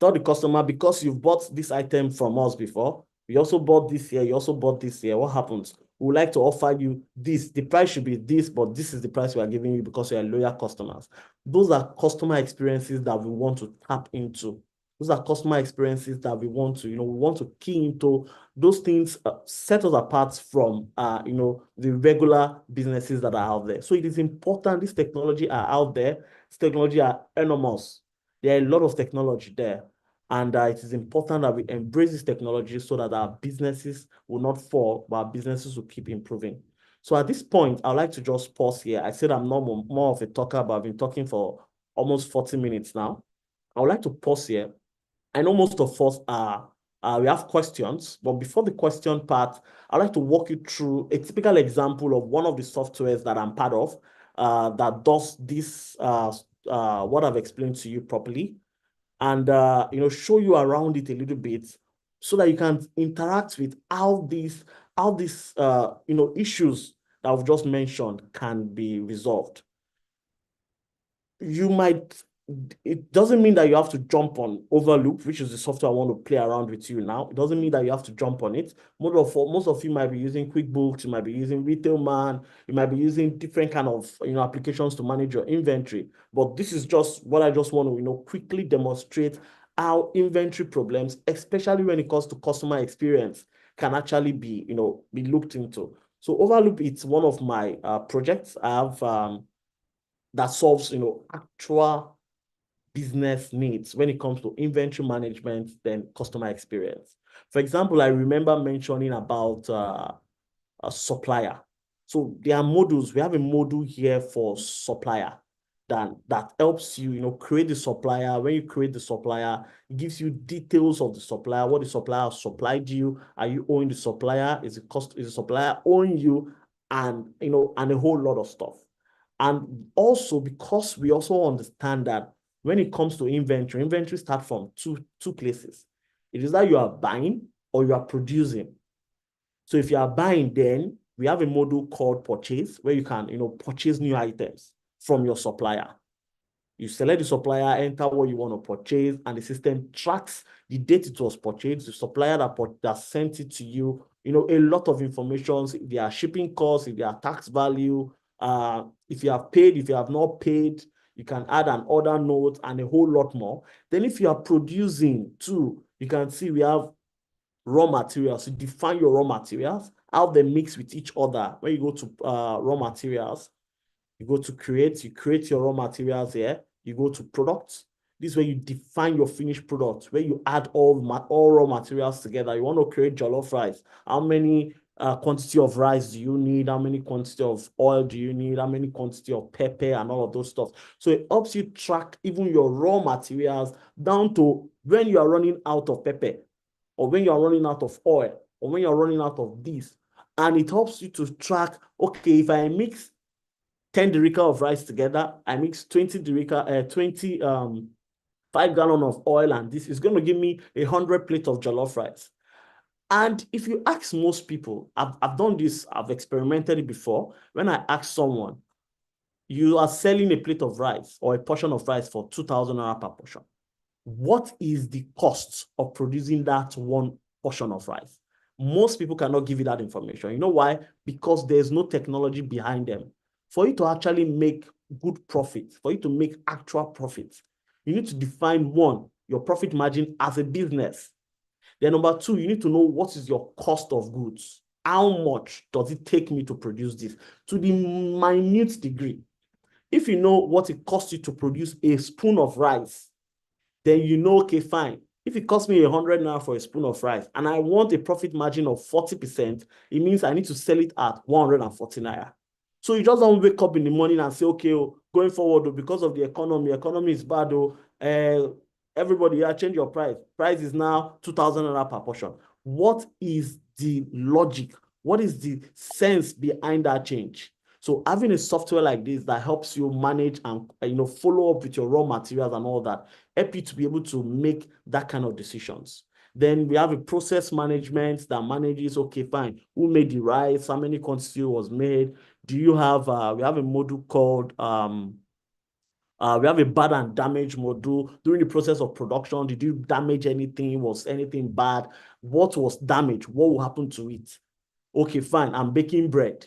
Tell the customer, because you've bought this item from us before, we also bought this here, you also bought this here. What happens? We would like to offer you this. The price should be this, but this is the price we are giving you because you are loyal customers. Those are customer experiences that we want to tap into. Those are customer experiences that we want to key into. Those things set us apart from, the regular businesses that are out there. So it is important. This technology are out there. This technology are enormous. There are a lot of technology there. And it is important that we embrace this technology so that our businesses will not fall, but our businesses will keep improving. So at this point, I'd like to just pause here. I said I'm not more of a talker, but I've been talking for almost 40 minutes now. I would like to pause here. I know most of us we have questions, but before the question part, I'd like to walk you through a typical example of one of the softwares that I'm part of that does this, what I've explained to you properly, and show you around it a little bit so that you can interact with how these issues that I've just mentioned can be resolved. It doesn't mean that you have to jump on Ovaloop, which is the software I want to play around with you now. It doesn't mean that you have to jump on it. Most of you might be using QuickBooks, you might be using Retailman, you might be using different kind of applications to manage your inventory. But this is just what I just want to quickly demonstrate how inventory problems, especially when it comes to customer experience, can actually be looked into. So Ovaloop, it's one of my projects I have that solves actual business needs when it comes to inventory management, then customer experience. For example, I remember mentioning about a supplier. So there are modules. We have a module here for supplier that helps you, create the supplier. When you create the supplier, it gives you details of the supplier, what the supplier has supplied you. Are you owing the supplier? Is the supplier owing you? and, and a whole lot of stuff. And also because we also understand that when it comes to inventory starts from two places. It is that you are buying or you are producing. So if you are buying, then we have a module called purchase where you can, purchase new items from your supplier. You select the supplier, enter what you want to purchase, and the system tracks the date it was purchased, the supplier that sent it to you, a lot of information, if there are shipping costs, if there are tax value, if you have paid, if you have not paid, you can add an order note and a whole lot more. Then if you are producing too, you can see we have raw materials. You define your raw materials, how they mix with each other. When you go to raw materials, you go to create, you create your raw materials here. You go to products. This is where you define your finished product, where you add all raw materials together. You want to create jollof rice. How many quantity of rice do you need? How many quantity of oil do you need? How many quantity of pepper and all of those stuff? So it helps you track even your raw materials down to when you are running out of pepper, or when you are running out of oil, or when you're running out of this. And it helps you to track, okay, if I mix 10 derica of rice together, I mix 20 derica, 5 gallon of oil, and this is going to give me 100 plate of jollof rice. And if you ask most people, I've done this, I've experimented it before. When I ask someone, you are selling a plate of rice or a portion of rice for 2,000 naira per portion. What is the cost of producing that one portion of rice? Most people cannot give you that information. You know why? Because there's no technology behind them. For you to actually make good profits, for you to make actual profits, you need to define, one, your profit margin as a business. Then number two, you need to know what is your cost of goods. How much does it take me to produce this to the minute degree? If you know what it costs you to produce a spoon of rice, then you know, okay, fine. If it costs me 100 naira for a spoon of rice and I want a profit margin of 40%, it means I need to sell it at 140 naira. So you just don't wake up in the morning and say, okay, going forward, because of the economy is bad, everybody, change your price. Price is now 2,000 naira per portion. What is the logic? What is the sense behind that change? So having a software like this that helps you manage and follow up with your raw materials and all that, help you to be able to make that kind of decisions. Then we have a process management that manages, okay, fine, who made the rice, how many quantity was made. Do you have, we have a module called, we have a bad and damage module. During the process of production, did you damage anything? Was anything bad? What was damaged? What will happen to it? Okay, fine, I'm baking bread.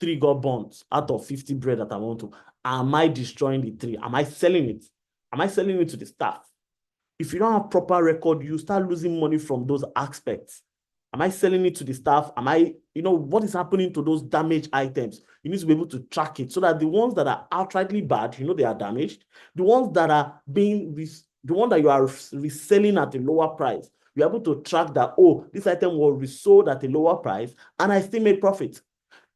3 got burnt out of 50 bread that I want to. Am I destroying the 3? Am I selling it? Am I selling it to the staff? If you don't have proper record, you start losing money from those aspects. Am I selling it to the staff? Am I, what is happening to those damaged items? You need to be able to track it so that the ones that are outrightly bad, they are damaged. The ones that are the one that you are reselling at a lower price, you're able to track that, oh, this item was resold at a lower price and I still made profit.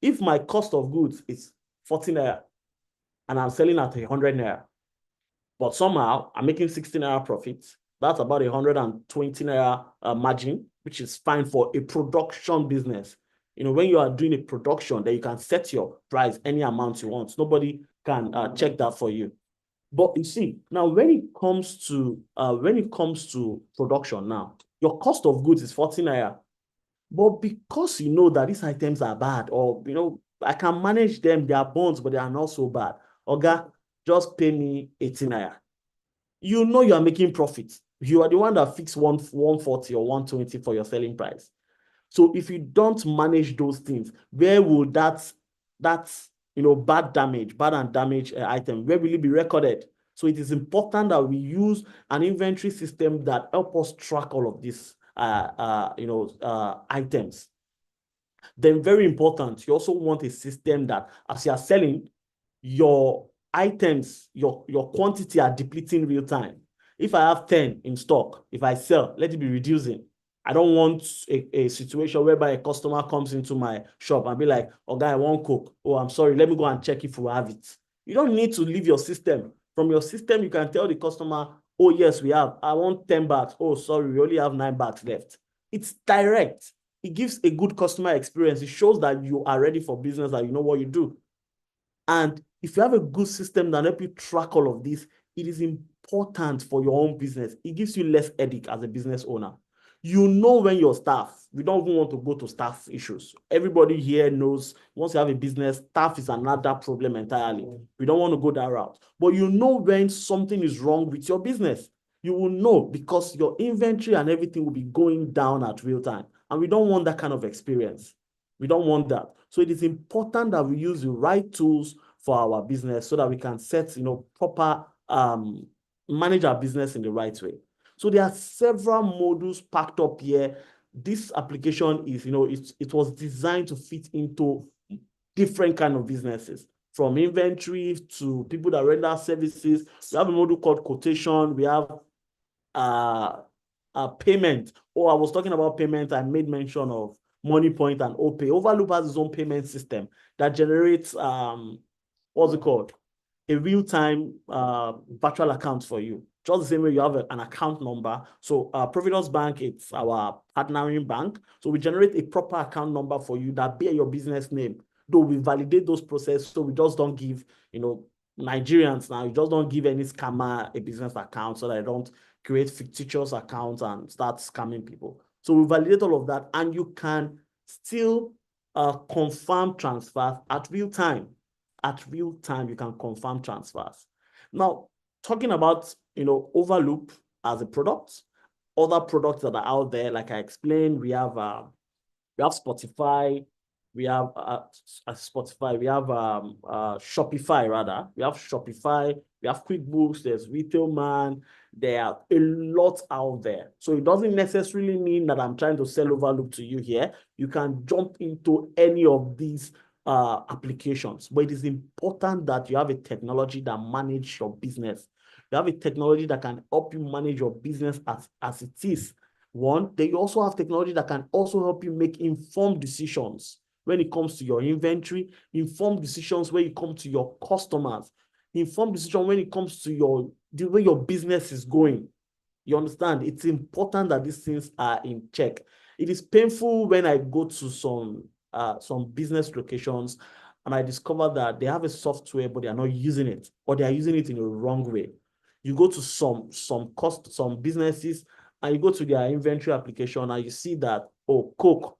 If my cost of goods is 14 naira and I'm selling at 100 naira, but somehow I'm making 16 naira profits, that's about 120 naira margin, which is fine for a production business. When you are doing a production, then you can set your price any amount you want. Nobody can check that for you. But you see, now when it comes to production now, your cost of goods is 14 naira. But because you know that these items are bad, or I can manage them, they are bonds, but they are not so bad. Oga, just pay me 18 naira. You know you are making profit. You are the one that fixed 140 or 120 for your selling price. So if you don't manage those things, where will that bad and damage item, where will it be recorded? So it is important that we use an inventory system that help us track all of these items. Then very important, you also want a system that as you are selling, your items, your quantity are depleting real time. If I have 10 in stock, if I sell, let it be reducing. I don't want a situation whereby a customer comes into my shop and be like, oh, guy, I want Coke. Oh, I'm sorry, let me go and check if we have it. You don't need to leave your system. From your system, you can tell the customer, oh, yes, we have. I want 10 bags. Oh, sorry, we only have 9 bags left. It's direct. it gives a good customer experience. It shows that you are ready for business, that you know what you do. And if you have a good system that helps you track all of this, it is important for your own business. It gives you less headache as a business owner. You know when your staff, we don't even want to go to staff issues. Everybody here knows once you have a business, staff is another problem entirely. We don't want to go that route. But you know when something is wrong with your business. You will know because your inventory and everything will be going down at real time. And we don't want that kind of experience. We don't want that. So it is important that we use the right tools for our business so that we can set, proper, manage our business in the right way. So there are several modules packed up here. This application is, it was designed to fit into different kind of businesses, from inventory to people that render services. We have a module called quotation. We have payment. I was talking about payment. I made mention of MoneyPoint and OPay. Ovaloop has its own payment system that generates what's it called? A real-time virtual account for you. Just the same way you have an account number. So Providence Bank, it's our partnering bank. So we generate a proper account number for you that bear your business name. Though we validate those processes, so we just don't give, Nigerians now, you just don't give any scammer a business account so that they don't create fictitious accounts and start scamming people. So we validate all of that, and you can still confirm transfers at real time. At real time, you can confirm transfers. Now, talking about, Ovaloop as a product, other products that are out there, like I explained, we have Spotify, we have Spotify, we have Shopify rather. We have Shopify, we have QuickBooks, there's Retailman, there are a lot out there. So it doesn't necessarily mean that I'm trying to sell Ovaloop to you here. You can jump into any of these applications, but it is important that you have a technology that manages your business. You have a technology that can help you manage your business as it is. One, then you also have technology that can also help you make informed decisions when it comes to your inventory, informed decisions when it comes to your customers, informed decision when it comes to the way your business is going. You understand? It's important that these things are in check. It is painful when I go to some business locations and I discover that they have a software, but they are not using it, or they are using it in a wrong way. You go to some businesses and you go to their inventory application and you see that, Coke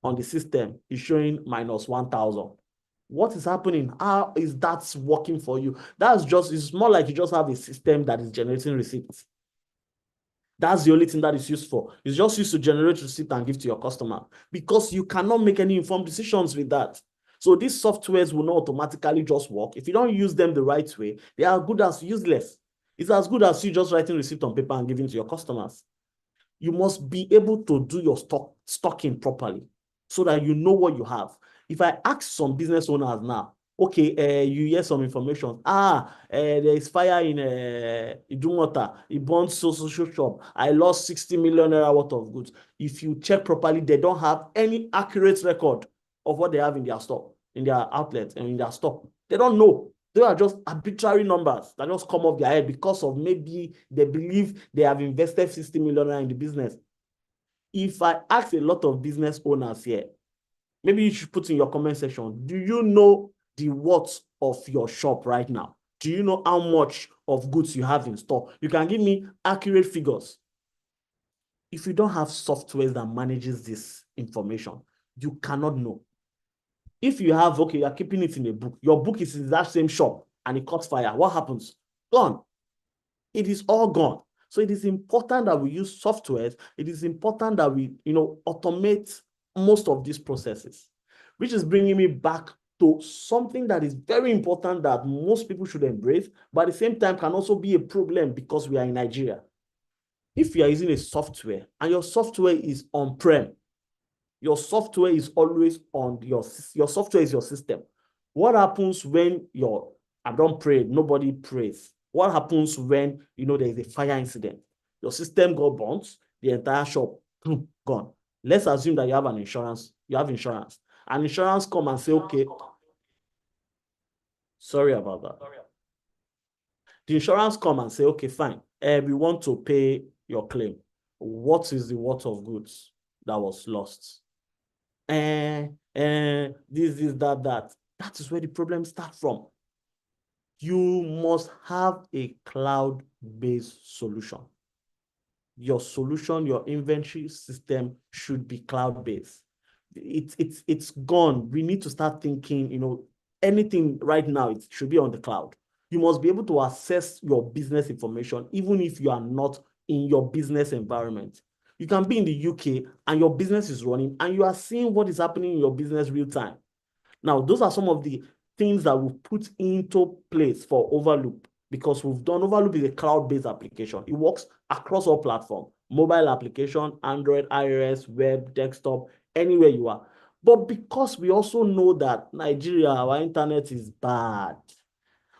on the system is showing minus 1,000. What is happening? How is that working for you? It's more like you just have a system that is generating receipts. That's the only thing that is used for. It's just used to generate receipt and give to your customer, because you cannot make any informed decisions with that. So these softwares will not automatically just work. If you don't use them the right way, they are good as useless. It's as good as you just writing receipt on paper and giving to your customers. You must be able to do your stocking properly so that you know what you have. If I ask some business owners now, okay, you hear some information. There is fire in Idumota. It burned social shop. I lost 60 million naira worth of goods. If you check properly, they don't have any accurate record of what they have in their store, in their outlet, and in their stock. They don't know. They are just arbitrary numbers that just come off their head because of maybe they believe they have invested 60 million in the business. If I ask a lot of business owners here, maybe you should put in your comment section, do you know the worth of your shop right now? Do you know how much of goods you have in store? You can give me accurate figures. If you don't have software that manages this information, you cannot know. If you have, you are keeping it in a book, your book is in that same shop and it caught fire, what happens? Gone. It is all gone. So it is important that we use softwares. It is important that we, automate most of these processes, which is bringing me back to something that is very important that most people should embrace, but at the same time can also be a problem because we are in Nigeria. If you are using a software and your software is on-prem, your software is always on your software is your system. What happens when I don't pray, nobody prays. What happens when there is a fire incident? Your system got burnt, the entire shop gone. Let's assume that you have an insurance. You have insurance. And insurance come and say, okay, sorry about that. The insurance come and say, okay, fine. We want to pay your claim. What is the worth of goods that was lost? this, that. That is where the problem starts from. You must have a cloud-based solution. Your solution, your inventory system should be cloud-based. It's gone. We need to start thinking, anything right now, it should be on the cloud. You must be able to access your business information, even if you are not in your business environment. You can be in the UK and your business is running and you are seeing what is happening in your business real time. Now, those are some of the things that we've put into place for Ovaloop, because Ovaloop is a cloud-based application. It works across all platforms, mobile application, Android, iOS, web, desktop, anywhere you are. But because we also know that Nigeria, our internet is bad.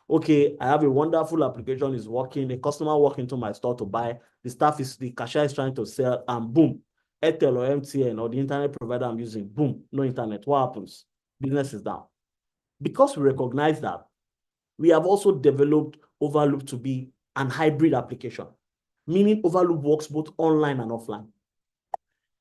Okay, I have a wonderful application, is working. A customer walk into my store to buy. The cashier is trying to sell, and boom, Airtel or MTN or the internet provider I'm using, boom, no internet. What happens? Business is down. Because we recognize that, we have also developed Ovaloop to be an hybrid application, meaning Ovaloop works both online and offline.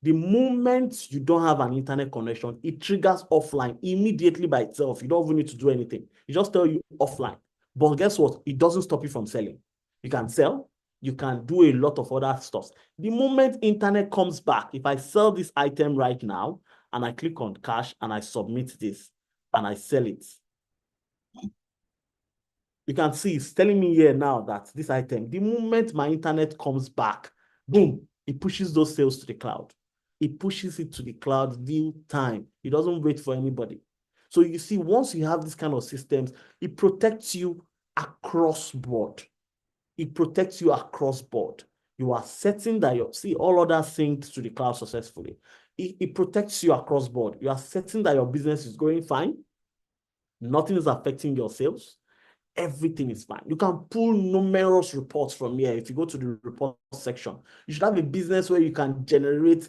The moment you don't have an internet connection, it triggers offline immediately by itself. You don't even need to do anything. It just tells you offline. But guess what? It doesn't stop you from selling. You can sell. You can do a lot of other stuff. The moment internet comes back, if I sell this item right now, and I click on cash and I submit this and I sell it, you can see it's telling me here now that this item, the moment my internet comes back, boom, it pushes those sales to the cloud. It pushes it to the cloud real time. It doesn't wait for anybody. So you see, once you have this kind of systems, it protects you across board. It protects you across board. You are setting that all other synced to the cloud successfully. It protects you across board. You are setting that your business is going fine. Nothing is affecting your sales. Everything is fine. You can pull numerous reports from here. If you go to the report section, you should have a business where you can generate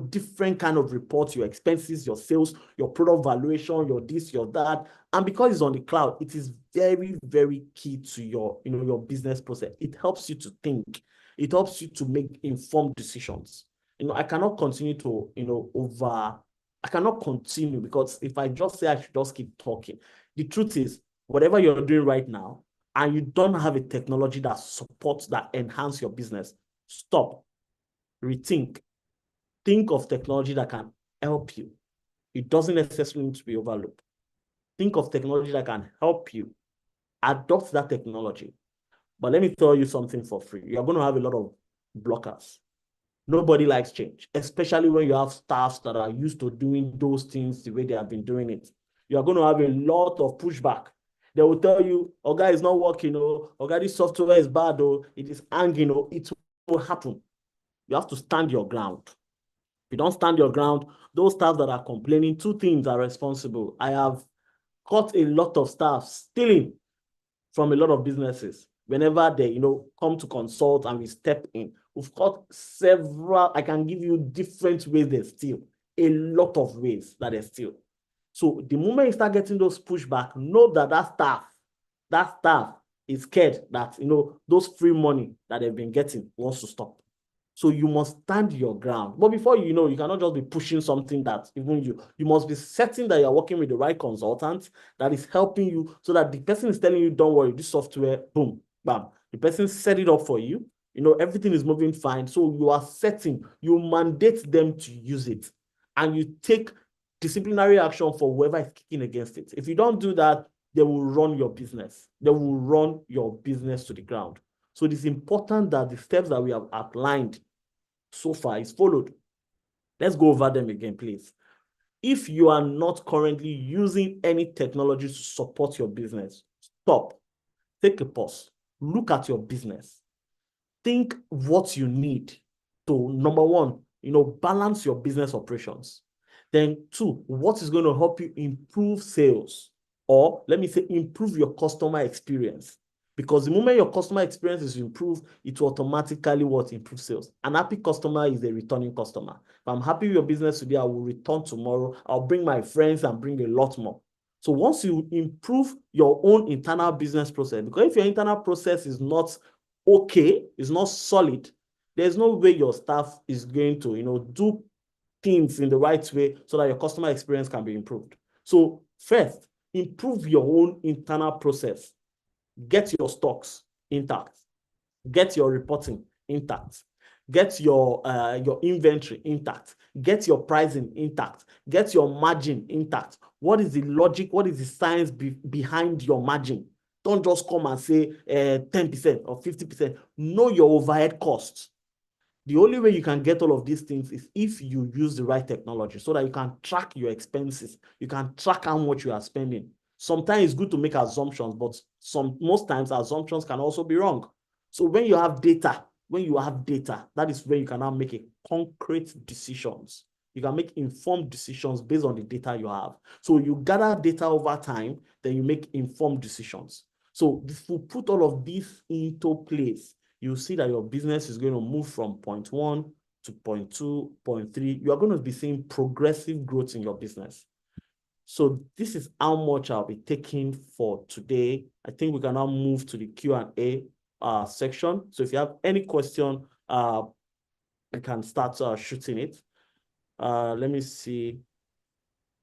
different kind of reports, your expenses, your sales, your product valuation, your this, your that. And because it's on the cloud, it is very, very key to your business process. It helps you to think. It helps you to make informed decisions. I cannot continue to, I cannot continue, because if I just say I should just keep talking, the truth is, whatever you're doing right now, and you don't have a technology that supports, that enhance your business, stop, rethink, think of technology that can help you. It doesn't necessarily need to be Ovaloop. Think of technology that can help you. Adopt that technology. But let me tell you something for free. You're going to have a lot of blockers. Nobody likes change, especially when you have staffs that are used to doing those things the way they have been doing it. You're going to have a lot of pushback. They will tell you, Oga is not working, Oga, this software is bad, it is hanging, it will happen. You have to stand your ground. If you don't stand your ground, those staff that are complaining, two things are responsible. I have caught a lot of staff stealing from a lot of businesses. Whenever they, come to consult and we step in, we've got several, I can give you different ways they steal, a lot of ways that they steal. So the moment you start getting those pushback, know that staff is scared that, those free money that they've been getting wants to stop. So you must stand your ground. But before you cannot just be pushing something that even you must be certain that you're working with the right consultant that is helping you, so that the person is telling you, don't worry, this software, boom, bam. The person set it up for you. Everything is moving fine. So you mandate them to use it, and you take disciplinary action for whoever is kicking against it. If you don't do that, they will run your business. They will run your business to the ground. So it is important that the steps that we have outlined so far is followed. Let's go over them again, please. If you are not currently using any technology to support your business, stop, take a pause, look at your business, think what you need to, number one, balance your business operations. Then two, what is going to help you improve sales, or let me say, improve your customer experience. Because the moment your customer experience is improved, it will automatically improve sales. An happy customer is a returning customer. If I'm happy with your business today, I will return tomorrow. I'll bring my friends and bring a lot more. So once you improve your own internal business process, because if your internal process is not okay, is not solid, there's no way your staff is going to, do things in the right way so that your customer experience can be improved. So first, improve your own internal process. Get your stocks intact. Get your reporting intact. Get your inventory intact. Get your pricing intact. Get your margin intact. What is the logic? What is the science behind your margin? Don't just come and say 10% or 50%. Know your overhead costs. The only way you can get all of these things is if you use the right technology so that you can track your expenses. You can track how much you are spending. Sometimes it's good to make assumptions, but most times assumptions can also be wrong. So when you have data, that is when you can now make a concrete decisions. You can make informed decisions based on the data you have. So you gather data over time, then you make informed decisions. So if we put all of this into place, you see that your business is going to move from point 1 to point 2, point 3. You are going to be seeing progressive growth in your business. So this is how much I'll be taking for today. I think we can now move to the Q&A section. So if you have any question, you can start shooting it. Let me see.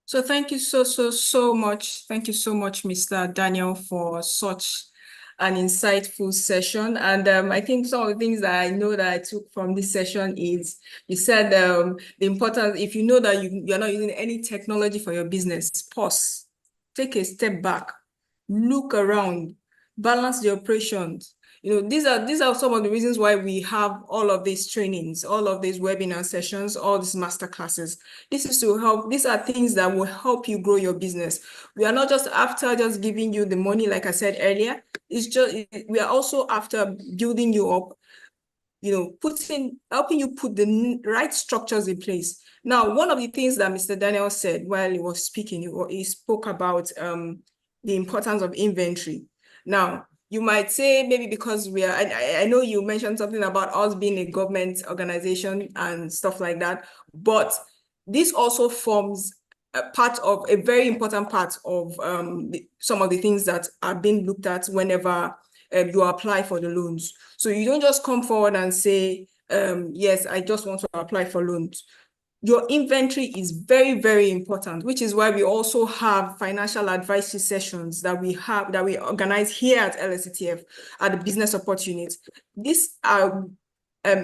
So thank you so much. Thank you so much, Mr. Daniel, for such an insightful session. And I think some of the things that I know that I took from this session is you said the importance, if you know that you're not using any technology for your business, pause, take a step back, look around, balance the operations. You know, these are some of the reasons why we have all of these trainings, all of these webinar sessions, all these master classes. This is to help. These are things that will help you grow your business. We are not just after just giving you the money, like I said earlier. We are also after building you up, you know, helping you put the right structures in place. Now, one of the things that Mr. Daniel said while he was speaking, he spoke about the importance of inventory. Now, you might say maybe because I know you mentioned something about us being a government organization and stuff like that, but this also forms a very important part of some of the things that are being looked at whenever you apply for the loans. So you don't just come forward and say, yes, I just want to apply for loans. Your inventory is very, very important, which is why we also have financial advisory sessions that we organize here at LSCTF at the Business Opportunity. These are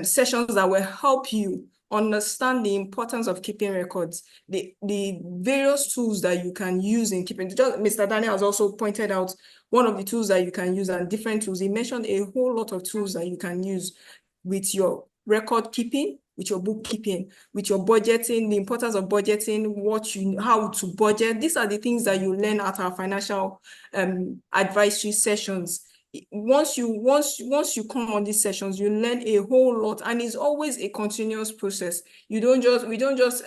sessions that will help you understand the importance of keeping records, the various tools that you can use in keeping. Mr. Daniel has also pointed out one of the tools that you can use and different tools. He mentioned a whole lot of tools that you can use with your record keeping, with your bookkeeping, with your budgeting, the importance of budgeting, how to budget. These are the things that you learn at our financial advisory sessions. Once you come on these sessions, you learn a whole lot, and it's always a continuous process. We don't just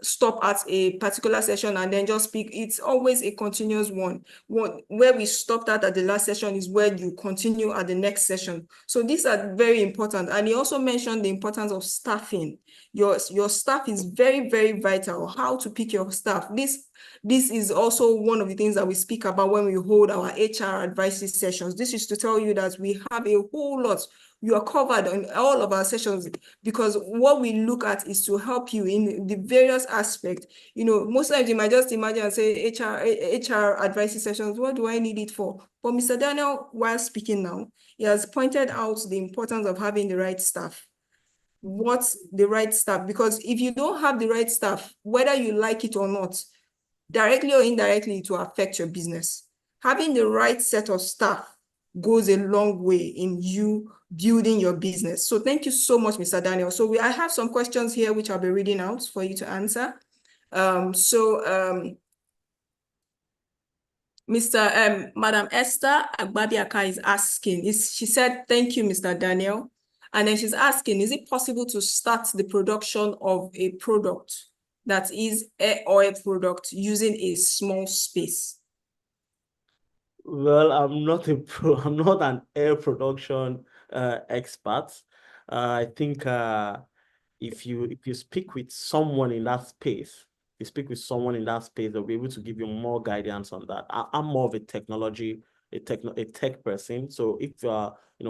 stop at a particular session and then just speak. It's always a continuous one. Where we stopped at the last session is where you continue at the next session. So these are very important. And he also mentioned the importance of staffing. Your staff is very, very vital. How to pick your staff. This is also one of the things that we speak about when we hold our HR advisory sessions. This is to tell you that we have a whole lot. You are covered on all of our sessions because what we look at is to help you in the various aspects. You know, most times you might just imagine and say HR advisory sessions, what do I need it for? But Mr. Daniel, while speaking now, he has pointed out the importance of having the right staff. What's the right staff? Because if you don't have the right staff, whether you like it or not, directly or indirectly, it will affect your business. Having the right set of staff goes a long way in you building your business. So thank you so much, Mr. Daniel. So I have some questions here which I'll be reading out for you to answer. Madam Esther Agbabiaka is asking, she said, thank you, Mr. Daniel. And then she's asking, is it possible to start the production of a product that is an oil product using a small space? Well, I'm not an air production expert. I think if you speak with someone in that space, they'll be able to give you more guidance on that. I'm more of a tech person. So if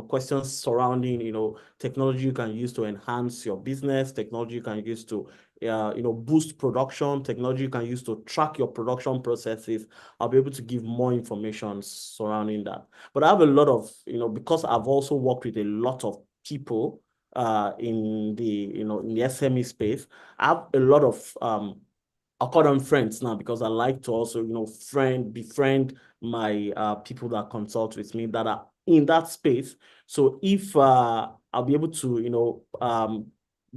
questions surrounding technology you can use to enhance your business, technology you can use to boost production, technology you can use to track your production processes. I'll be able to give more information surrounding that. But I have a lot of, because I've also worked with a lot of people in the, in the SME space, I have a lot of, I'll call them friends now because I like to also, befriend my people that consult with me that are in that space. So if I'll be able to,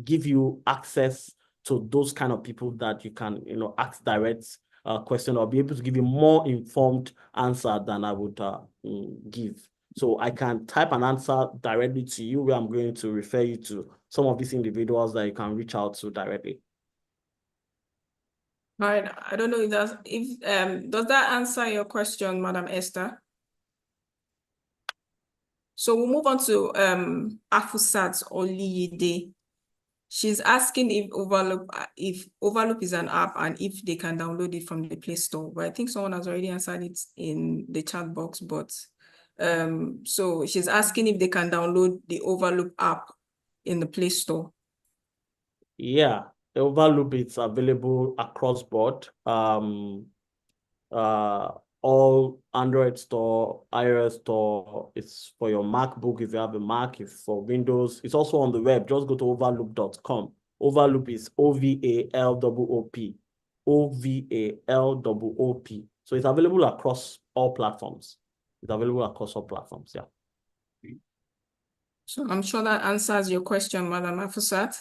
give you access to those kind of people that you can, ask direct question, or be able to give you more informed answer than I would give. So I can type an answer directly to you where I'm going to refer you to some of these individuals that you can reach out to directly. All right, I don't know if does that answer your question, Madam Esther? So we'll move on to Afusat Oliyede. She's asking if Ovaloop is an app and if they can download it from the Play Store. But I think someone has already answered it in the chat box. But so she's asking if they can download the Ovaloop app in the Play Store. Yeah, the Ovaloop is available across board. All Android store, iOS store. It's for your MacBook if you have a Mac, if for Windows. It's also on the web. Just go to ovaloop.com. Ovaloop is OVALOOP. OVALOOP. So it's available across all platforms. It's available across all platforms, yeah. So I'm sure that answers your question, Madam Afusat.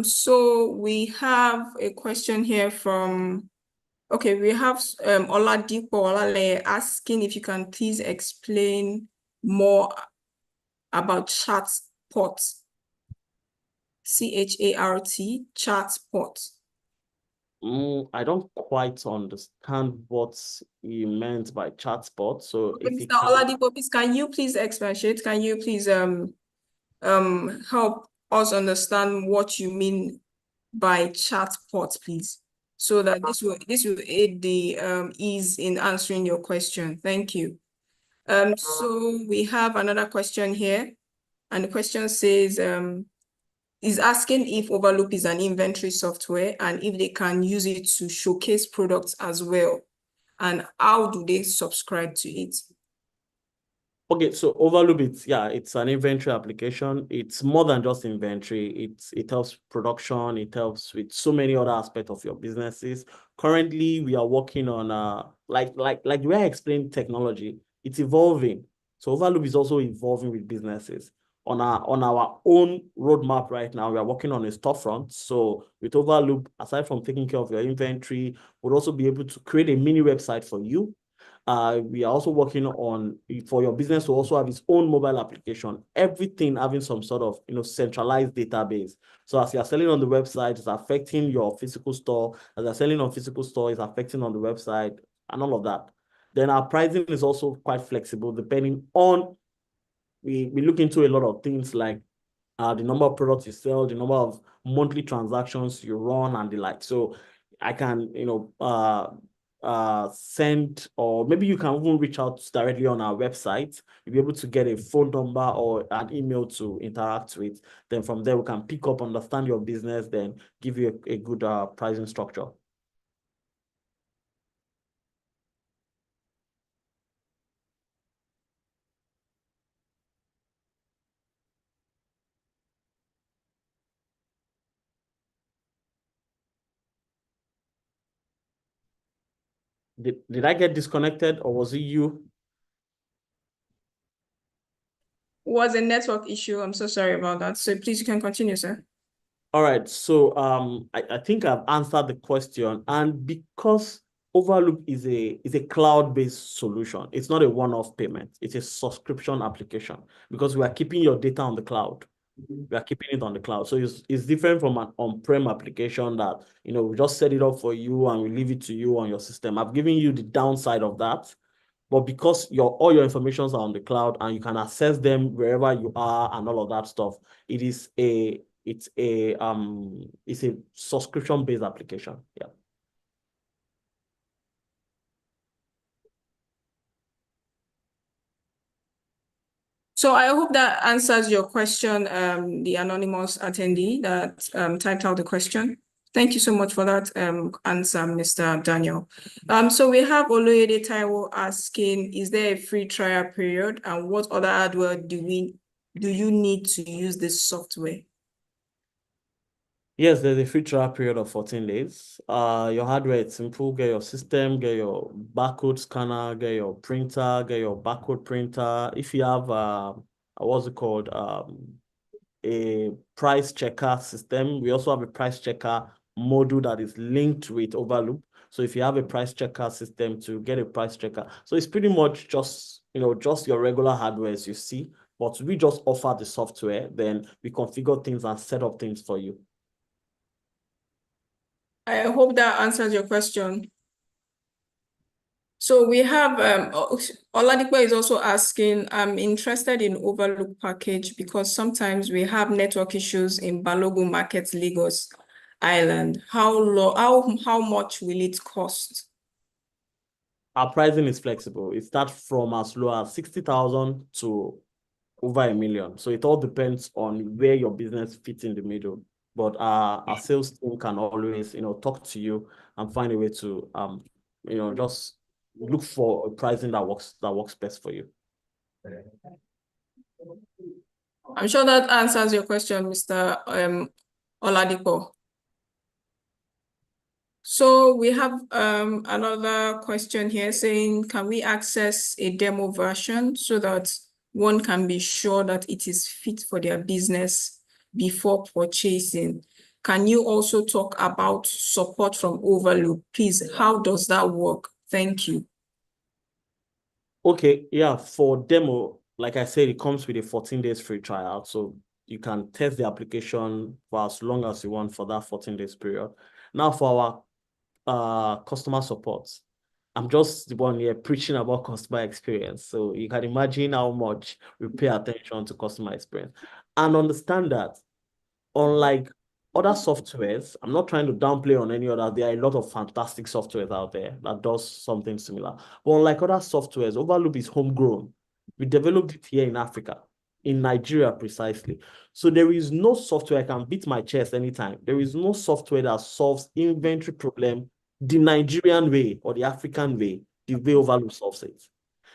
So we have a question here from, okay, we have Oladipo Olale asking if you can please explain more about chatbot. CHART, chatbot. I don't quite understand what you meant by chatbot. So Okay, if you Mr. can... Oladipo, please, can you please expatiate? Can you please help us understand what you mean by chatbot, please? So that this will aid the ease in answering your question. Thank you. So we have another question here, and the question says, is asking if Ovaloop is an inventory software and if they can use it to showcase products as well, and how do they subscribe to it? Okay, so Ovaloop, it's an inventory application. It's more than just inventory. It helps production. It helps with so many other aspects of your businesses. Currently, we are working on like the way I explained technology. It's evolving. So Ovaloop is also evolving with businesses. On our own roadmap right now, we are working on a storefront. So with Ovaloop, aside from taking care of your inventory, we'll also be able to create a mini website for you. We are also working on, for your business to also have its own mobile application, everything having some sort of, centralized database. So as you're selling on the website, it's affecting your physical store. As you're selling on physical store, it's affecting on the website and all of that. Then our pricing is also quite flexible, depending on, we look into a lot of things like the number of products you sell, the number of monthly transactions you run, and the like. So I can, send, or maybe you can even reach out directly on our website. You'll be able to get a phone number or an email to interact with. Then from there, we can pick up, understand your business, then give you a good pricing structure. Did I get disconnected, or was it you? Was a network issue. I'm so sorry about that. So please, you can continue, sir. All right. So I think I've answered the question. And because Ovaloop is a cloud-based solution, it's not a one-off payment. It's a subscription application because we are keeping your data on the cloud. We are keeping it on the cloud. So it's different from an on-prem application that, we just set it up for you and we leave it to you on your system. I've given you the downside of that. But because all your informations are on the cloud and you can access them wherever you are and all of that stuff, it's a subscription-based application. Yeah. So I hope that answers your question, the anonymous attendee that typed out the question. Thank you so much for that answer, Mr. Daniel. So we have Oloyede Taiwo asking, is there a free trial period, and what other hardware do you need to use this software? Yes, there's a free trial period of 14 days. Your hardware is simple. Get your system, get your barcode scanner, get your printer, get your barcode printer. If you have what's it called? A price checker system. We also have a price checker module that is linked with Ovaloop. So if you have a price checker system to get a price checker. So it's pretty much just, just your regular hardware as you see, but we just offer the software, then we configure things and set up things for you. I hope that answers your question. So we have Oladipo is also asking, I'm interested in Ovaloop package because sometimes we have network issues in Balogun Market, Lagos Island. How much will it cost? Our pricing is flexible. It starts from as low as 60,000 to over 1 million. So it all depends on where your business fits in the middle. But our sales team can always, talk to you and find a way to, just look for a pricing that works best for you. I'm sure that answers your question, Mr. Oladipo. So we have another question here saying, can we access a demo version so that one can be sure that it is fit for their business before purchasing? Can you also talk about support from Ovaloop? Please, how does that work? Thank you. Okay, yeah, for demo, like I said, it comes with a 14 days free trial. So you can test the application for as long as you want for that 14 days period. Now for our customer support, I'm just the one here preaching about customer experience. So you can imagine how much we pay attention to customer experience and understand that unlike other softwares, I'm not trying to downplay on any other. There are a lot of fantastic softwares out there that does something similar. But unlike other softwares, Ovaloop is homegrown. We developed it here in Africa, in Nigeria precisely. So there is no software I can beat my chest anytime. There is no software that solves inventory problem the Nigerian way or the African way, the way Ovaloop solves it.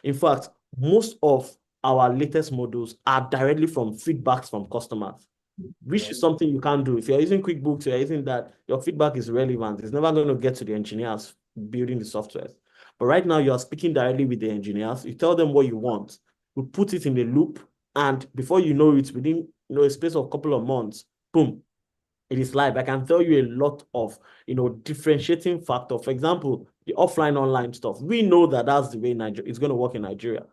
In fact, most of our latest models are directly from feedbacks from customers, which is something you can't do. If you're using QuickBooks, you're using that, your feedback is relevant. It's never going to get to the engineers building the software. But right now, you are speaking directly with the engineers. You tell them what you want. We put it in the loop. And before you know it, within a space of a couple of months, boom, it is live. I can tell you a lot of, differentiating factor. For example, the offline online stuff. We know that that's the way it's going to work in Nigeria.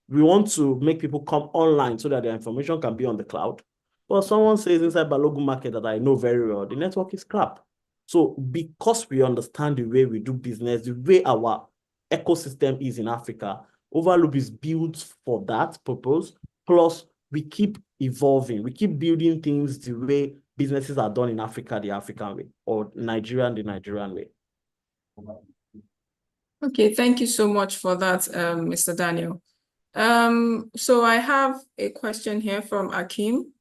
We want to make people come online so that their information can be on the cloud. But someone says inside Balogun Market that I know very well, the network is crap. So because we understand the way we do business, the way our ecosystem is in Africa, Ovaloop is built for that purpose. Plus, we keep evolving. We keep building things the way businesses are done in Africa, the African way, or Nigerian, the Nigerian way. Okay, thank you so much for that, Mr. Daniel. So I have a question here from Akim.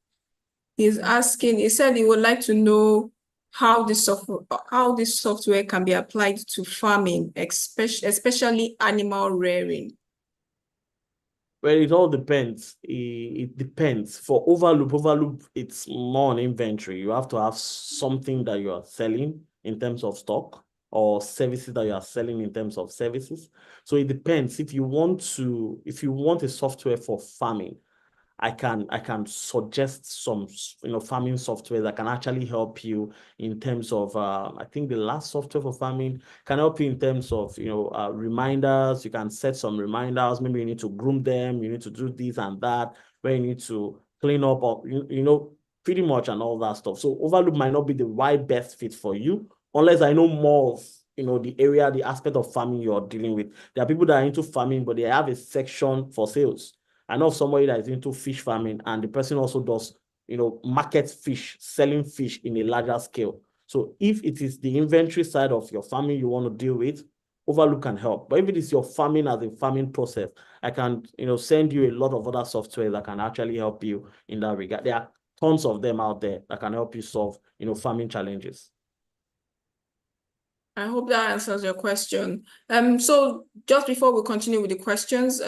He's asking, he said he would like to know how this software can be applied to farming, especially animal rearing. Well, it all depends. It depends. For Ovaloop, it's more on inventory. You have to have something that you are selling in terms of stock or services that you are selling in terms of services. So it depends. If you want a software for farming, I can suggest some farming software that can actually help you in terms of I think the last software for farming can help you in terms of reminders. You can set some reminders. Maybe you need to groom them, you need to do this and that, where you need to clean up or pretty much and all that stuff. So Ovaloop might not be the right best fit for you unless I know more of the area, the aspect of farming you're dealing with. There are people that are into farming, but they have a section for sales. I know somebody that is into fish farming, and the person also does, market fish, selling fish in a larger scale. So if it is the inventory side of your farming you want to deal with, Ovaloop can help. But if it is your farming as a farming process, I can, send you a lot of other software that can actually help you in that regard. There are tons of them out there that can help you solve, farming challenges. I hope that answers your question. So just before we continue with the questions,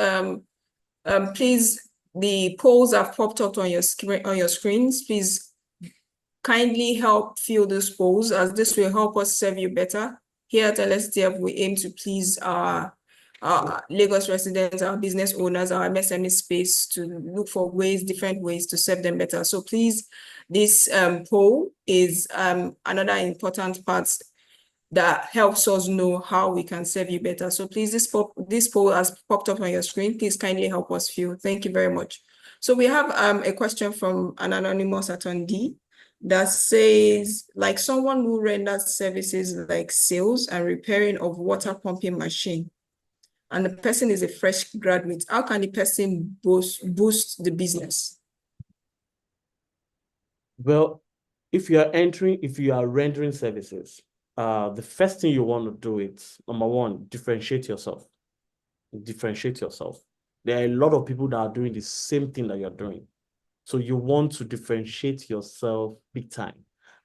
please, the polls have popped up on your screens. Please kindly help fill those polls, as this will help us serve you better. Here at LSTF, we aim to please our Lagos residents, our business owners, our MSME space, to look for different ways to serve them better. So please, this poll is another important part that helps us know how we can serve you better. So please, this poll has popped up on your screen. Please kindly help us fill. Thank you very much. So we have a question from an anonymous attendee that says, like someone who renders services like sales and repairing of water pumping machine, and the person is a fresh graduate, how can the person boost the business? Well, if you are rendering services, the first thing you want to do is, number one, differentiate yourself. Differentiate yourself. There are a lot of people that are doing the same thing that you're doing. So you want to differentiate yourself big time.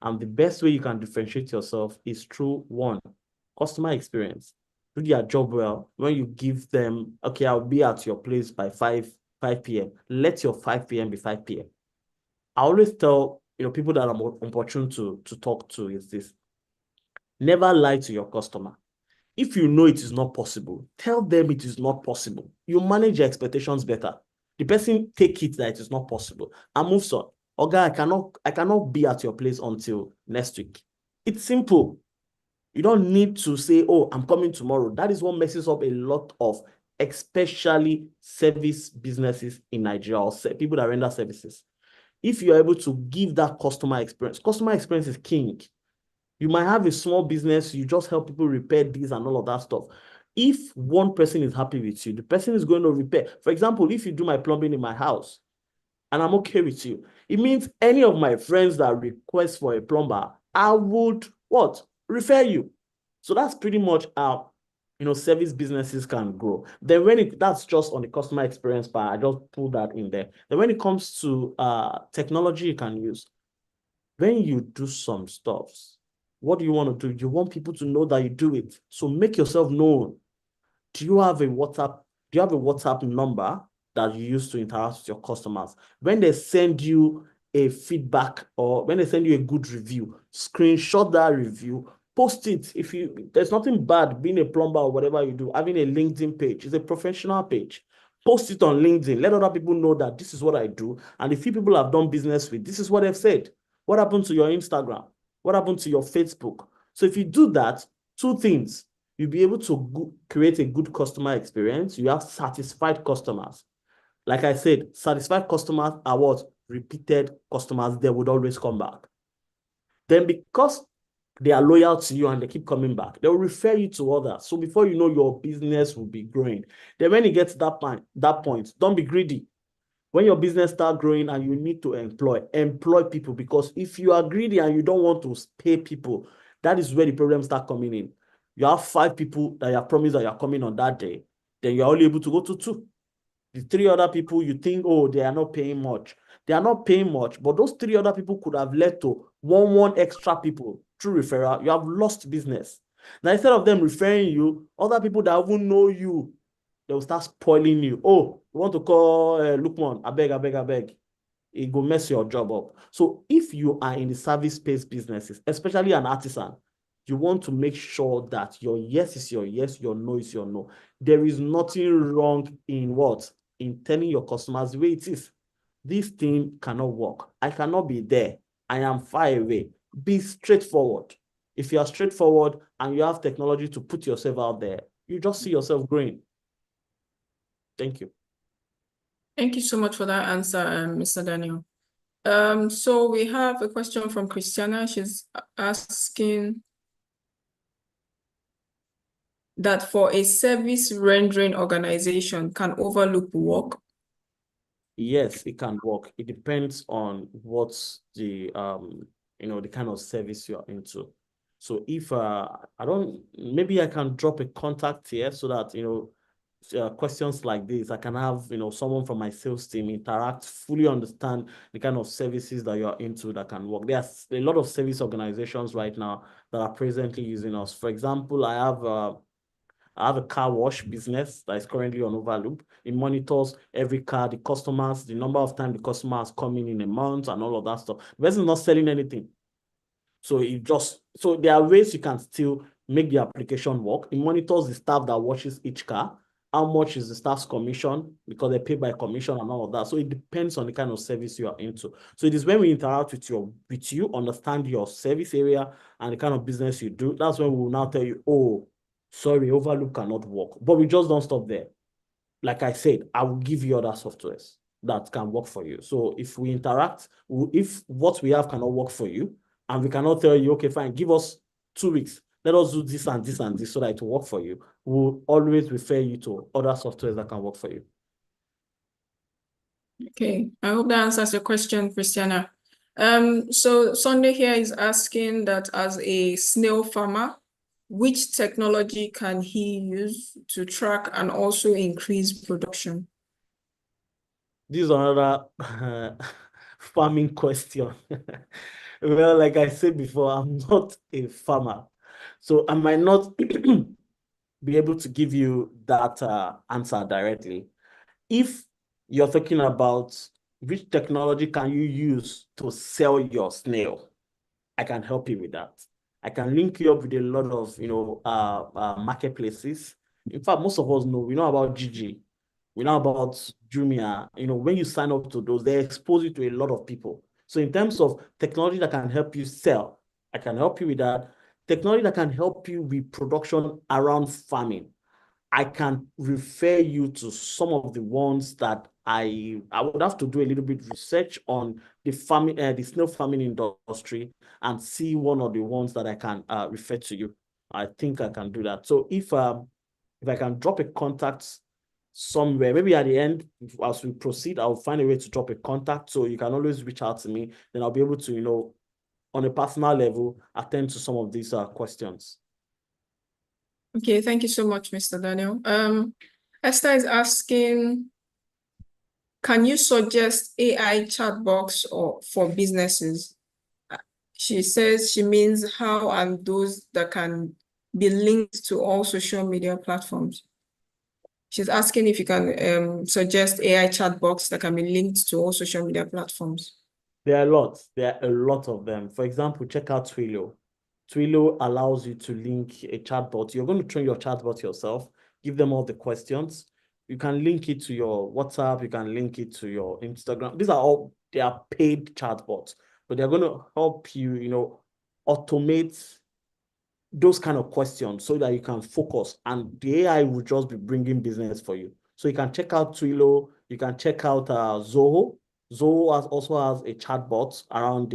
And the best way you can differentiate yourself is through, one, customer experience. Do their job well. When you give them, okay, I'll be at your place by 5 p.m. Let your 5 p.m. be 5 p.m. I always tell people that I'm opportune to talk to is this: never lie to your customer. If you know it is not possible, tell them it is not possible. You manage your expectations better. The person take it that it is not possible and moves on. Oga, I cannot be at your place until next week. It's simple. You don't need to say, oh, I'm coming tomorrow. That is what messes up a lot of, especially service businesses in Nigeria, or people that render services. If you're able to give that customer experience is king. You might have a small business, you just help people repair this and all of that stuff. If one person is happy with you, the person is going to repair. For example, if you do my plumbing in my house and I'm okay with you, it means any of my friends that request for a plumber, I would what? Refer you. So that's pretty much how service businesses can grow. Then that's just on the customer experience part, I just pull that in there. Then when it comes to technology you can use, when you do some stuffs, what do you want to do? You want people to know that you do it. So make yourself known. Do you have a WhatsApp number that you use to interact with your customers? When they send you a feedback or when they send you a good review, screenshot that review, post it. There's nothing bad being a plumber or whatever you do, having a LinkedIn page. It's a professional page. Post it on LinkedIn. Let other people know that this is what I do. And the few people I've done business with, this is what they've said. What happened to your Instagram? What happened to your Facebook? So if you do that, two things: you'll be able to create a good customer experience. You have satisfied customers. Like I said, satisfied customers are what? Repeated customers. They would always come back. Then because they are loyal to you and they keep coming back, they will refer you to others. So before you know, your business will be growing. Then when it gets to that point, don't be greedy. When your business starts growing and you need to employ people, because if you are greedy and you don't want to pay people, that is where the problems start coming in. You have 5 people that you have promised that you are coming on that day, then you're only able to go to 2. The 3 other people, you think, oh, they are not paying much. They are not paying much, but those 3 other people could have led to one extra people through referral. You have lost business. Now, instead of them referring you, other people that even know you, they will start spoiling you. Oh, you want to call Lukman? I beg. It go mess your job up. So if you are in the service-based businesses, especially an artisan, you want to make sure that your yes is your yes, your no is your no. There is nothing wrong in what? In telling your customers the way it is. This thing cannot work. I cannot be there. I am far away. Be straightforward. If you are straightforward and you have technology to put yourself out there, you just see yourself growing. Thank you. Thank you so much for that answer, Mr. Daniel. So we have a question from Christiana. She's asking that for a service rendering organization, can Ovaloop work? Yes, it can work. It depends on what's the the kind of service you're into. So if maybe I can drop a contact here so that questions like this, I can have, someone from my sales team interact, fully understand the kind of services that you're into that can work. There's a lot of service organizations right now that are presently using us. For example, I have a car wash business that is currently on Ovaloop. It monitors every car, the customers, the number of times the customer has come in a month and all of that stuff. The person is not selling anything. So there are ways you can still make the application work. It monitors the staff that washes each car. How much is the staff's commission? Because they pay by commission and all of that. So it depends on the kind of service you are into. So it is when we interact with you, understand your service area and the kind of business you do. That's when we will now tell you, oh, sorry, Overlook cannot work. But we just don't stop there. Like I said, I will give you other softwares that can work for you. So if we interact, if what we have cannot work for you, and we cannot tell you, okay, fine, give us 2 weeks. Let us do this and this and this so that it will work for you. We'll always refer you to other softwares that can work for you. Okay, I hope that answers your question, Christiana. So Sunday here is asking that as a snail farmer, which technology can he use to track and also increase production? This is another farming question. Well, like I said before, I'm not a farmer, so I might not be able to give you that answer directly. If you're talking about which technology can you use to sell your snail, I can help you with that. I can link you up with a lot of, marketplaces. In fact, most of us know, we know about Gigi, we know about Jumia. When you sign up to those, they expose you to a lot of people. So in terms of technology that can help you sell, I can help you with that. Technology that can help you with production around farming, I can refer you to some of the ones that I would have to do a little bit research on the farming, the snail farming industry, and see one of the ones that I can refer to you. I think I can do that. So if I can drop a contact somewhere, maybe at the end, as we proceed, I'll find a way to drop a contact, so you can always reach out to me. Then I'll be able to, on a personal level, attend to some of these questions. Okay, thank you so much, Mr. Daniel. Esther is asking, can you suggest AI chatbots for businesses? She says she means how and those that can be linked to all social media platforms. She's asking if you can suggest AI chatbots that can be linked to all social media platforms. There are a lot of them. For example, check out Twilio. Twilio allows you to link a chatbot. You're going to train your chatbot yourself, give them all the questions. You can link it to your WhatsApp, you can link it to your Instagram. They are paid chatbots, but they're going to help you, automate those kind of questions so that you can focus, and the AI will just be bringing business for you. So you can check out Twilio, you can check out Zoho. Zoho also has a chatbot around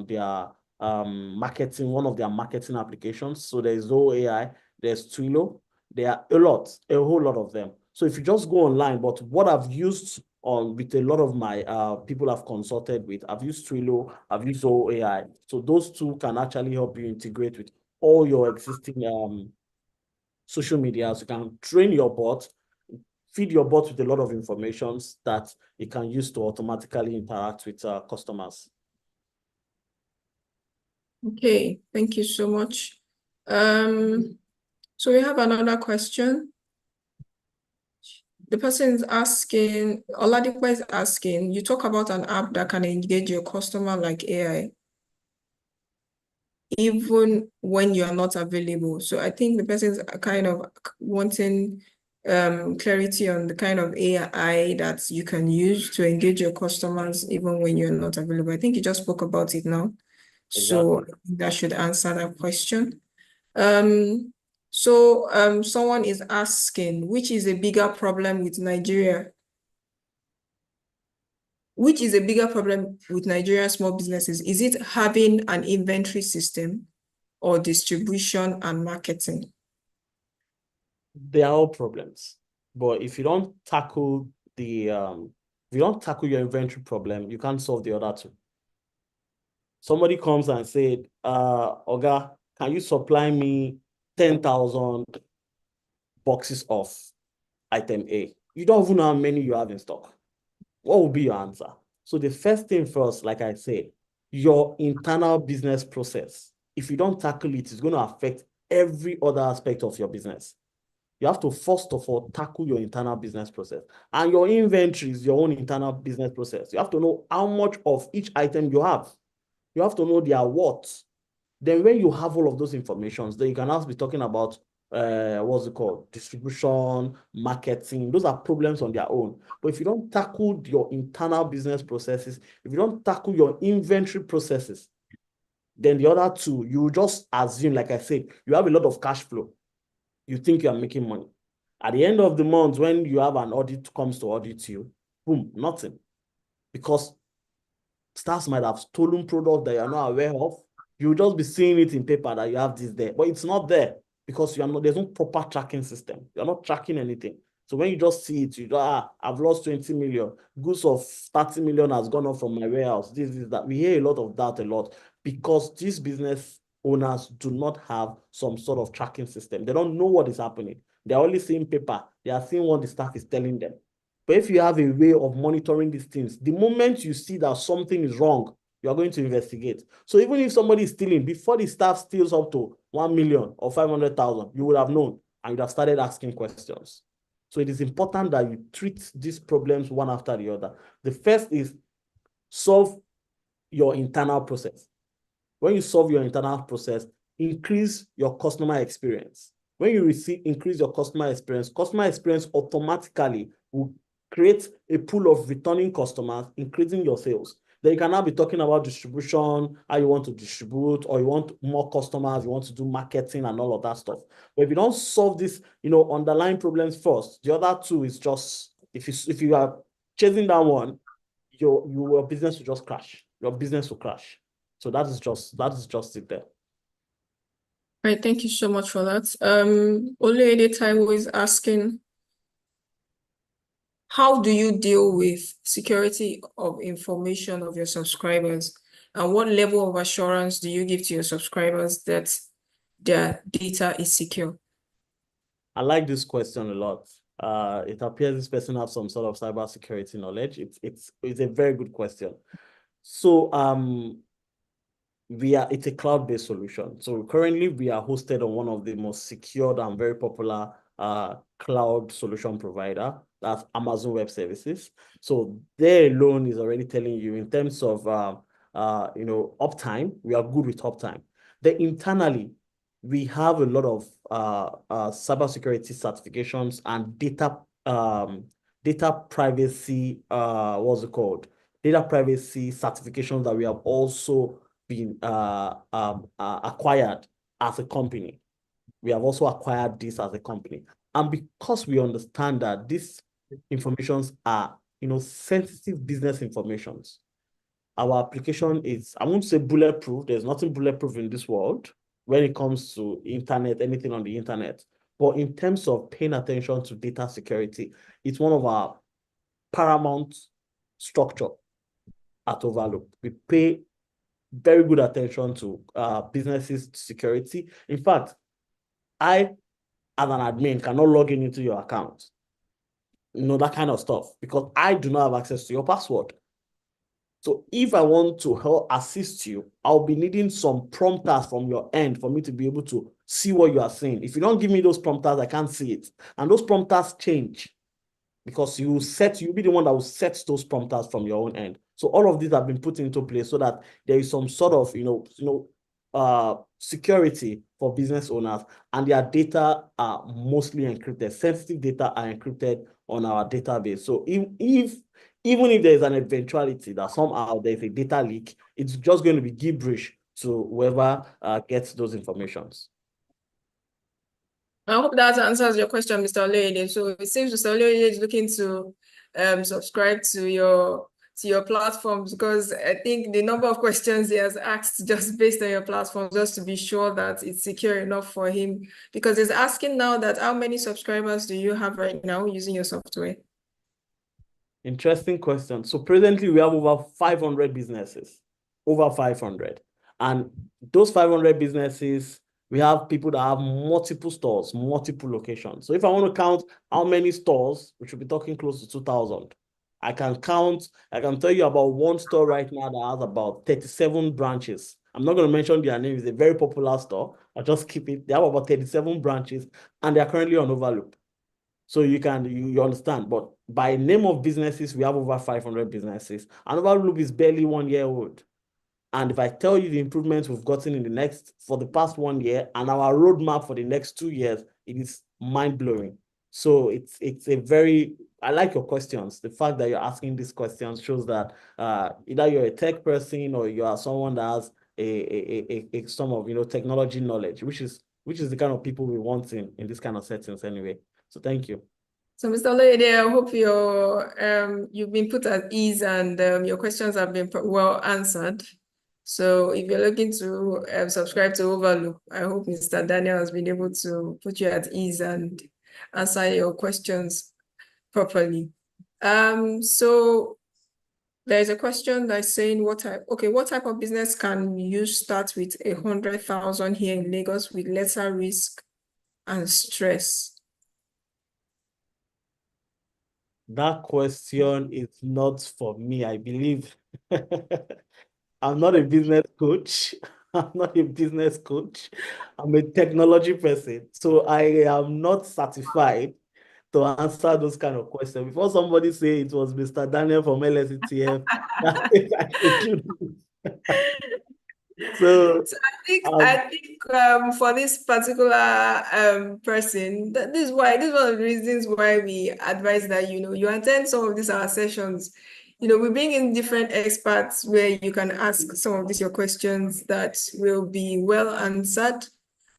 their marketing, one of their marketing applications. So there's Zoho AI, there's Twilio. There are a whole lot of them. So if you just go online, but what I've used with a lot of my people I've consulted with, I've used Twilio, I've used Zoho AI. So those two can actually help you integrate with all your existing social media. So you can train your bot, feed your bot with a lot of information that it can use to automatically interact with customers. Okay, thank you so much. So we have another question. The person is asking, Oladipo is asking, you talk about an app that can engage your customer like AI, even when you are not available. So I think the person is kind of wanting clarity on the kind of AI that you can use to engage your customers even when you're not available. I think you just spoke about it now. So Exactly. that should answer that question. Someone is asking, which is a bigger problem with Nigeria? Which is a bigger problem with Nigerian small businesses? Is it having an inventory system or distribution and marketing? They are all problems. But if you don't tackle your inventory problem, you can't solve the other two. Somebody comes and said, Oga, can you supply me 10,000 boxes of item A. You don't even know how many you have in stock. What will be your answer? So the first thing first, like I said, your internal business process. If you don't tackle it, it's going to affect every other aspect of your business. You have to first of all tackle your internal business process. And your inventory is your own internal business process. You have to know how much of each item you have. You have to know their worth. Then when you have all of those informations, then you can also be talking about what's it called? Distribution, marketing. Those are problems on their own. But if you don't tackle your internal business processes, if you don't tackle your inventory processes, then the other two, you just assume, like I said, you have a lot of cash flow. You think you are making money. At the end of the month, when you have an audit comes to audit you, boom, nothing. Because staff might have stolen products that you're not aware of. You'll just be seeing it in paper that you have this there, but it's not there because you are not, there's no proper tracking system. You're not tracking anything. So when you just see it, you go, I've lost 20 million. Goods of 30 million has gone off from my warehouse. This is that. We hear a lot of that a lot because these business owners do not have some sort of tracking system. They don't know what is happening. They're only seeing paper. They are seeing what the staff is telling them. But if you have a way of monitoring these things, the moment you see that something is wrong, you are going to investigate. So even if somebody is stealing, before the staff steals up to 1 million or 500,000, you would have known and you'd have started asking questions. So it is important that you treat these problems one after the other. The first is solve your internal process. When you solve your internal process, increase your customer experience. When you increase your customer experience automatically will create a pool of returning customers, increasing your sales. Then you can now be talking about distribution, how you want to distribute, or you want more customers, you want to do marketing and all of that stuff. But if you don't solve this, underlying problems first, the other two is just, if you are chasing that one, your business will just crash. Your business will crash. So that is just it there. Right, thank you so much for that. Oluede Taiwo is asking, how do you deal with security of information of your subscribers? And what level of assurance do you give to your subscribers that their data is secure? I like this question a lot. It appears this person has some sort of cybersecurity knowledge. It's a very good question. So it's a cloud-based solution. So currently we are hosted on one of the most secured and very popular cloud solution provider, that's Amazon Web Services. So there alone is already telling you in terms of uptime, we are good with uptime. Then internally, we have a lot of cybersecurity certifications and data privacy, what's it called? Data privacy certifications that we have also been acquired as a company. We have also acquired this as a company. And because we understand that these informations are, sensitive business informations, our application is, I won't say bulletproof. There's nothing bulletproof in this world when it comes to internet, anything on the internet. But in terms of paying attention to data security, it's one of our paramount structure at Ovaloop. We pay very good attention to businesses security. In fact, I, as an admin, cannot log into your account. That kind of stuff, because I do not have access to your password. So if I want to help assist you, I'll be needing some prompters from your end for me to be able to see what you are saying. If you don't give me those prompters, I can't see it. And those prompters change because you'll be the one that will set those prompters from your own end. So all of these have been put into place so that there is some sort of, security for business owners, and their data are mostly encrypted. Sensitive data are encrypted on our database. So even if there is an eventuality that somehow there's a data leak, it's just going to be gibberish to whoever gets those informations. I hope that answers your question, Mr. Oluede. So it seems Mr. Oluede is looking to subscribe to your platforms, because I think the number of questions he has asked just based on your platform, just to be sure that it's secure enough for him, because he's asking now that how many subscribers do you have right now using your software? Interesting question. So presently we have over 500 businesses, over 500. And those 500 businesses, We have people that have multiple stores, multiple locations. So if I want to count how many stores, we should be talking close to 2,000. I can tell you about one store right now that has about 37 branches. I'm not going to mention their name. It's a very popular store. I'll just keep it. They have about 37 branches and they're currently on Ovaloop. So you understand. But by name of businesses, we have over 500 businesses. And Ovaloop is barely 1 year old. And if I tell you the improvements we've gotten for the past 1 year and our roadmap for the next 2 years, it is mind-blowing. So it's a very, I like your questions. The fact that you're asking these questions shows that either you're a tech person or you are someone that has some of technology knowledge, which is the kind of people we want in this kind of settings anyway. So thank you. So, Mr. Olade, I hope you've been put at ease and your questions have been well answered. So if you're looking to subscribe to Ovaloop, I hope Mr. Daniel has been able to put you at ease and answer your questions properly. So there's a question that's saying what type of business can you start with 100,000 here in Lagos with lesser risk and stress? That question is not for me, I believe. I'm not a business coach. I'm not a business coach. I'm a technology person. So I am not certified to answer those kind of questions. Before somebody say it was Mr. Daniel from LSETF, I should do So I think for this particular person, this is one of the reasons why we advise that you attend some of these our sessions. We bring in different experts where you can ask some of these your questions that will be well answered,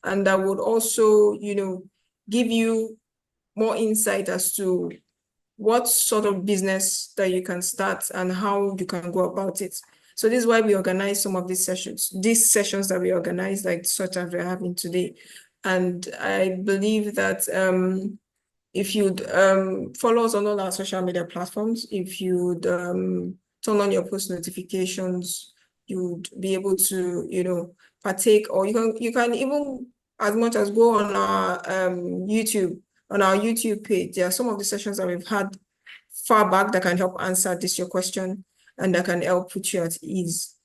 and that would also give you more insight as to what sort of business that you can start and how you can go about it. So this is why we organize some of these sessions that we organize, like such as we're having today. And I believe that if you'd follow us on all our social media platforms, if you'd turn on your post notifications, you'd be able to, partake, or you can even as much as go on our YouTube page. There are some of the sessions that we've had far back that can help answer your question and that can help put you at ease.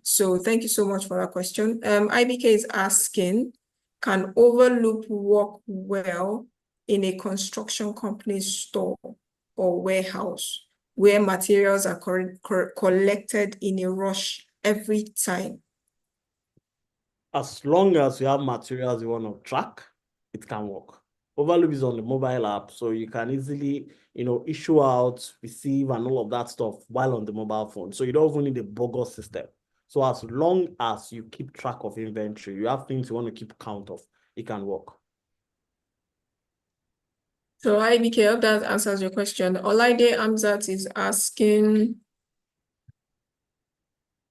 So thank you so much for that question. IBK is asking, can Ovaloop work well in a construction company's store or warehouse where materials are collected in a rush every time? As long as you have materials you want to track, it can work. Ovaloop is on the mobile app, so you can easily, issue out, receive, and all of that stuff while on the mobile phone. So you don't even need a bogus system. So as long as you keep track of inventory, you have things you want to keep count of, it can work. So IBK, hope that answers your question. Olaide Amzat is asking,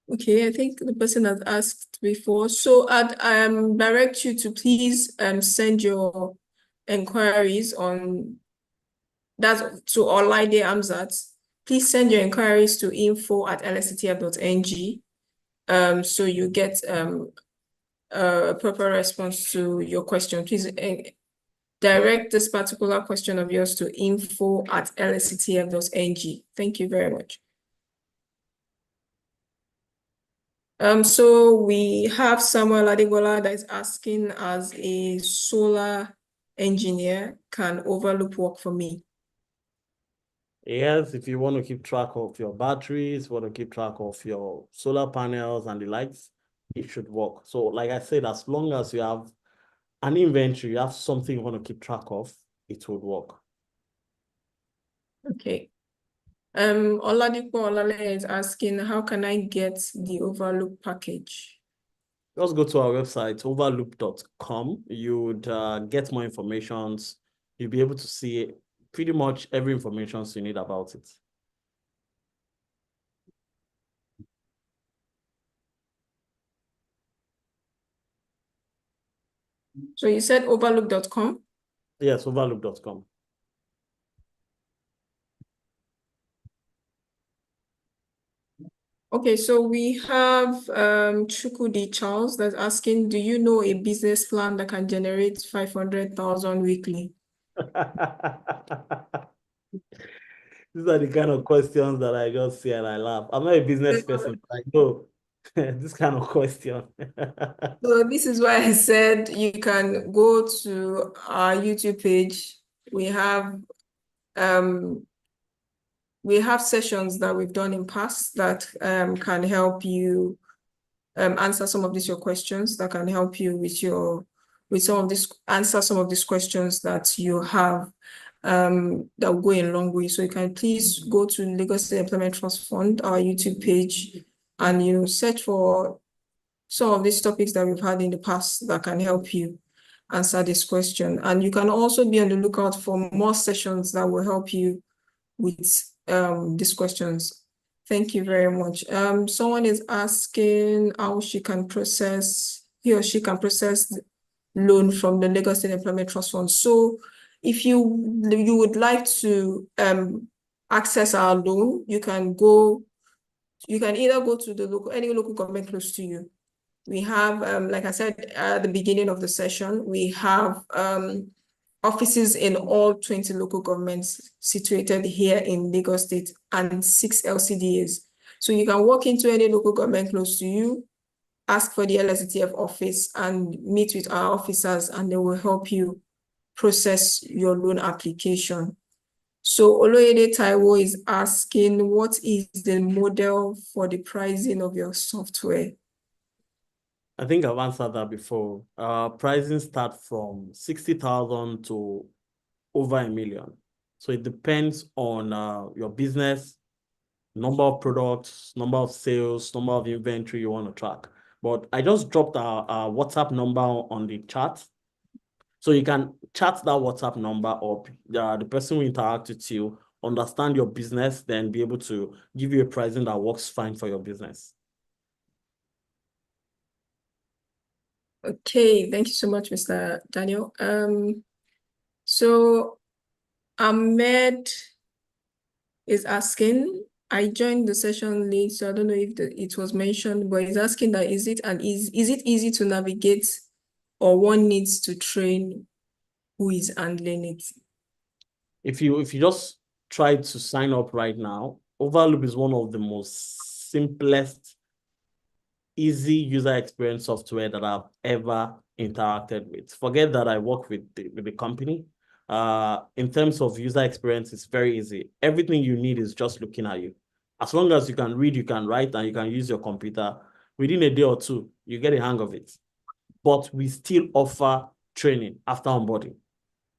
okay, I think the person has asked before. So I'd direct you to please send your inquiries on that to Olaide Amzat. Please send your inquiries to info@lsctf.ng. So you get a proper response to your question. Please direct this particular question of yours to info@lsctf.ng. Thank you very much. So we have Samuel Adebola that is asking, as a solar engineer, can Ovaloop work for me? Yes, if you want to keep track of your batteries, want to keep track of your solar panels and the lights, it should work. So like I said, as long as you have an inventory, you have something you want to keep track of, it would work. Okay. Oladipo Olale is asking, how can I get the Ovaloop package? Just go to our website, ovaloop.com. You would get more information. You'll be able to see pretty much every information you need about it. So you said ovaloop.com? Yes, ovaloop.com. Okay, so we have Chukudi Charles that's asking, do you know a business plan that can generate 500,000 weekly? These are the kind of questions that I just see and I laugh. I'm not a business person, but I know this kind of question. So this is why I said you can go to our YouTube page. We have sessions that we've done in past that can help you answer some of your questions, that can help you with some of this, answer some of these questions that you have that will go a long way. So you can please go to Lagos State Employment Trust Fund, our YouTube page, and search for some of these topics that we've had in the past that can help you answer this question. And you can also be on the lookout for more sessions that will help you with these questions. Thank you very much. Someone is asking how he or she can process the loan from the Lagos State Employment Trust Fund. So if you would like to access our loan, you can either go to any local government close to you. We have, like I said at the beginning of the session, we have offices in all 20 local governments situated here in Lagos State and 6 LCDAs. So you can walk into any local government close to you, ask for the LSTF office and meet with our officers, and they will help you process your loan application. So Oloyede Taiwo is asking, what is the model for the pricing of your software? I think I've answered that before. Pricing start from 60,000 to over 1 million. So it depends on your business, number of products, number of sales, number of inventory you want to track. But I just dropped our WhatsApp number on the chat. So you can chat that WhatsApp number up. The person will interact with you, understand your business, then be able to give you a pricing that works fine for your business. Okay, thank you so much, Mr. Daniel. So Ahmed is asking, I joined the session late, so I don't know if it was mentioned, but he's asking that is it easy to navigate, or one needs to train who is handling it? If you just try to sign up right now, Ovaloop is one of the most simplest, easy user experience software that I've ever interacted with. Forget that I work with the company. In terms of user experience, it's very easy. Everything you need is just looking at you. As long as you can read, you can write, and you can use your computer, within a day or two, you get a hang of it. But we still offer training after onboarding.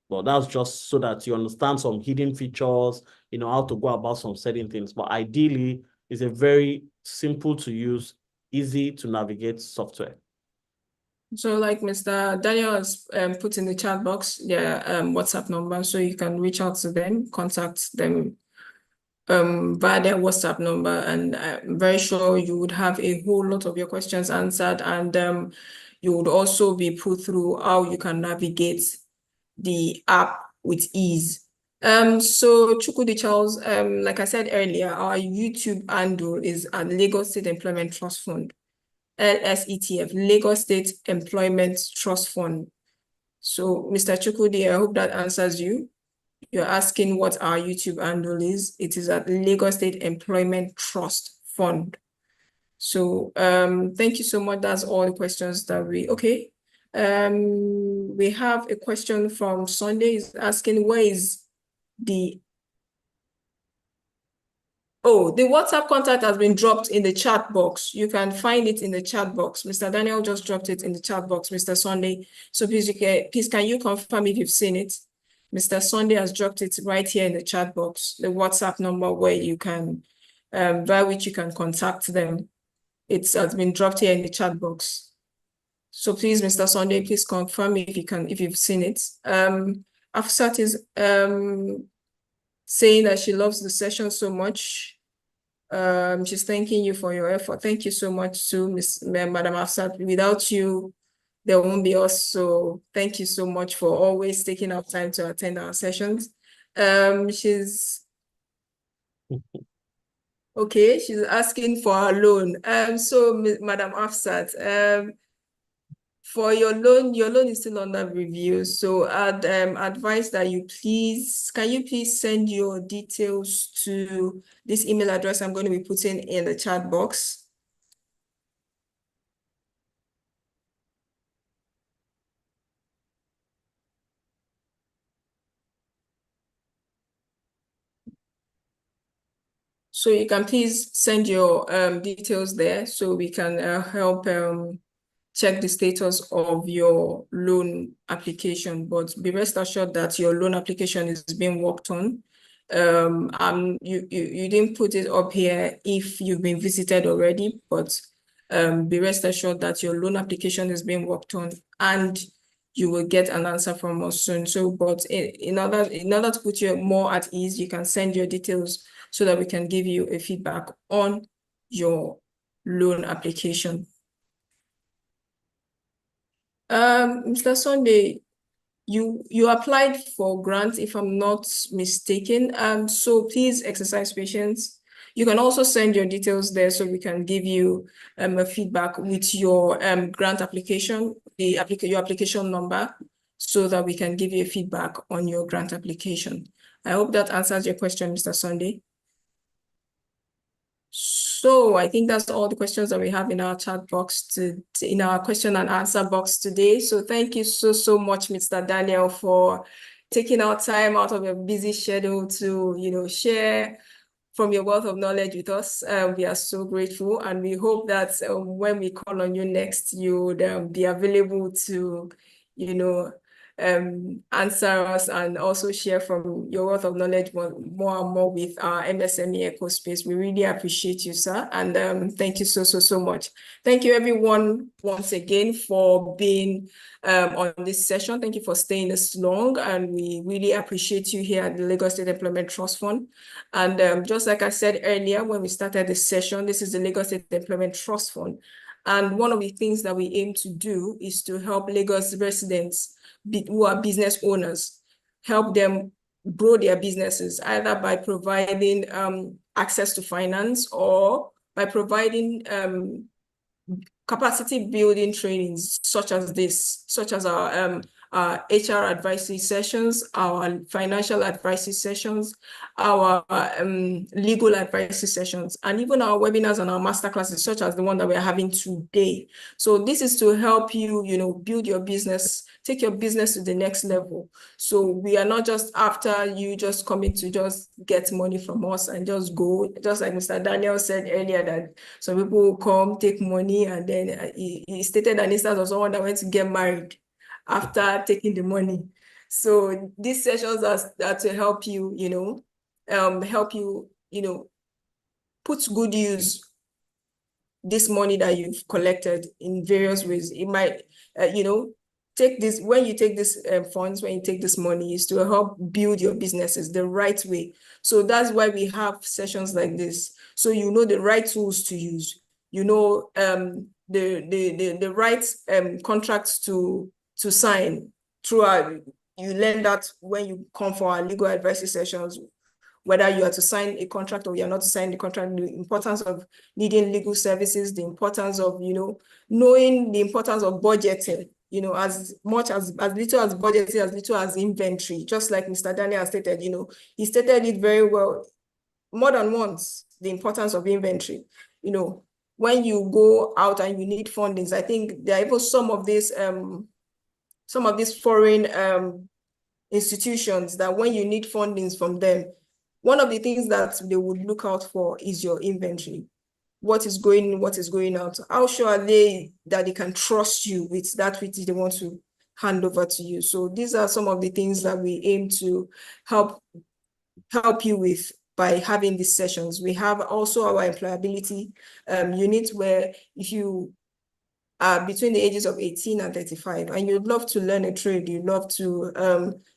But that's just so that you understand some hidden features, how to go about some certain things. But ideally, it's a very simple to use, easy to navigate software. So like Mr. Daniel has put in the chat box their WhatsApp number, so you can reach out to them, contact them via their WhatsApp number, and I'm very sure you would have a whole lot of your questions answered, and you would also be put through how you can navigate the app with ease. So Chukudi Charles, like I said earlier, our YouTube handle is at Lagos State Employment Trust Fund, LSETF, Lagos State Employment Trust Fund. So Mr. Chukudi, I hope that answers you. You're asking what our YouTube handle is. It is at Lagos State Employment Trust Fund. So thank you so much. That's all the questions that okay. We have a question from Sunday. He's asking, where is the WhatsApp contact has been dropped in the chat box. You can find it in the chat box. Mr. Daniel just dropped it in the chat box, Mr. Sunday. So please can you confirm if you've seen it? Mr. Sunday has dropped it right here in the chat box, the WhatsApp number where you can, via which you can contact them. It has been dropped here in the chat box. So please, Mr. Sunday, please confirm if you've seen it. Afsat is saying that she loves the session so much. She's thanking you for your effort. Thank you so much to Madam Afsat. Without you, there won't be us. So thank you so much for always taking out time to attend our sessions. Okay, she's asking for a loan. So Madam Afsat, for your loan is still under review. So I'd advise that can you please send your details to this email address I'm going to be putting in the chat box. So you can please send your details there so we can help check the status of your loan application, but be rest assured that your loan application is being worked on. You didn't put it up here if you've been visited already, but be rest assured that your loan application is being worked on and you will get an answer from us soon. So, but in order to put you more at ease, you can send your details so that we can give you a feedback on your loan application. Mr. Sunday, you applied for grant, if I'm not mistaken. So please exercise patience. You can also send your details there so we can give you a feedback with your grant application, your application number, so that we can give you a feedback on your grant application. I hope that answers your question, Mr. Sunday. So I think that's all the questions that we have in our chat box in our question and answer box today. So thank you so much, Mr. Daniel, for taking our time out of your busy schedule to, share from your wealth of knowledge with us. We are so grateful, and we hope that when we call on you next, you would be available to, answer us and also share from your wealth of knowledge more and more with our MSME eco space. We really appreciate you, sir, and thank you so much. Thank you, everyone, once again for being on this session. Thank you for staying this long, and we really appreciate you here at the Lagos State Employment Trust Fund. And just like I said earlier, when we started this session, this is the Lagos State Employment Trust Fund. And one of the things that we aim to do is to help Lagos residents who are business owners, help them grow their businesses, either by providing access to finance or by providing capacity building trainings such as our HR advisory sessions, our financial advisory sessions, our legal advisory sessions, and even our webinars and our masterclasses, such as the one that we're having today. So this is to help you, build your business, take your business to the next level. So we are not just after you just coming to just get money from us and just go, just like Mr. Daniel said earlier, that some people will come, take money, and then he stated an instance of someone that went to get married after taking the money. So these sessions are to help you, put good use this money that you've collected in various ways. It might, take this, when you take this funds, when you take this money, is to help build your businesses the right way. So that's why we have sessions like this. So you know the right tools to use, the right contracts to sign throughout. You learn that when you come for our legal advisory sessions, whether you are to sign a contract or you're not to sign the contract, the importance of needing legal services, the importance of, knowing the importance of budgeting, as little as budgeting, as little as inventory, just like Mr. Daniel has stated, he stated it very well more than once, the importance of inventory. When you go out and you need fundings, I think there are even some of these foreign institutions that when you need fundings from them, one of the things that they would look out for is your inventory. What is going in, what is going out? How sure are they that they can trust you with that which they want to hand over to you? So these are some of the things that we aim to help you with by having these sessions. We have also our employability unit, where if you are between the ages of 18 and 35 and you'd love to learn a trade, you'd love to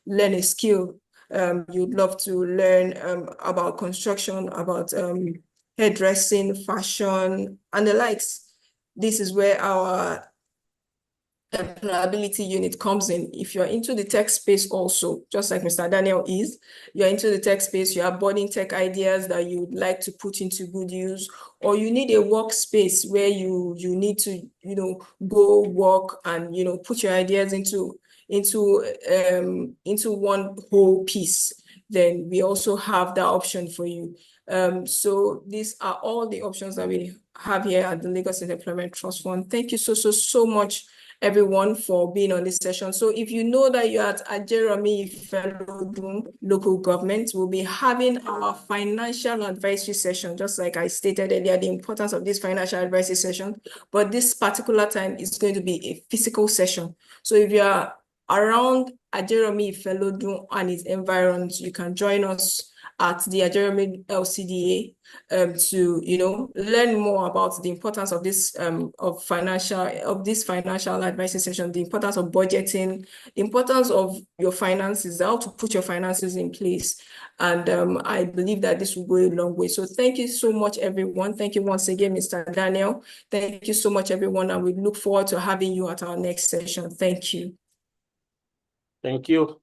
learn a skill, you'd love to learn about construction, about hairdressing, fashion, and the likes, this is where our employability unit comes in. If you're into the tech space also, just like Mr. Daniel is, you're into the tech space, you have budding tech ideas that you'd like to put into good use, or you need a workspace where you need to, go work and, put your ideas into one whole piece, then we also have that option for you. So these are all the options that we have here at the Lagos State Employment Trust Fund. Thank you so much, everyone, for being on this session. So if you know that you're at Ajeromi Fellow local government, we'll be having our financial advisory session, just like I stated earlier, the importance of this financial advisory session. But this particular time is going to be a physical session. So if you're around Ajeromi Fellow and its environs, you can join us at the Ajeromi LCDA to learn more about the importance of this financial advisory session, the importance of budgeting, the importance of your finances, how to put your finances in place. And I believe that this will go a long way. So thank you so much, everyone. Thank you once again, Mr. Daniel. Thank you so much, everyone, and we look forward to having you at our next session. Thank you. Thank you.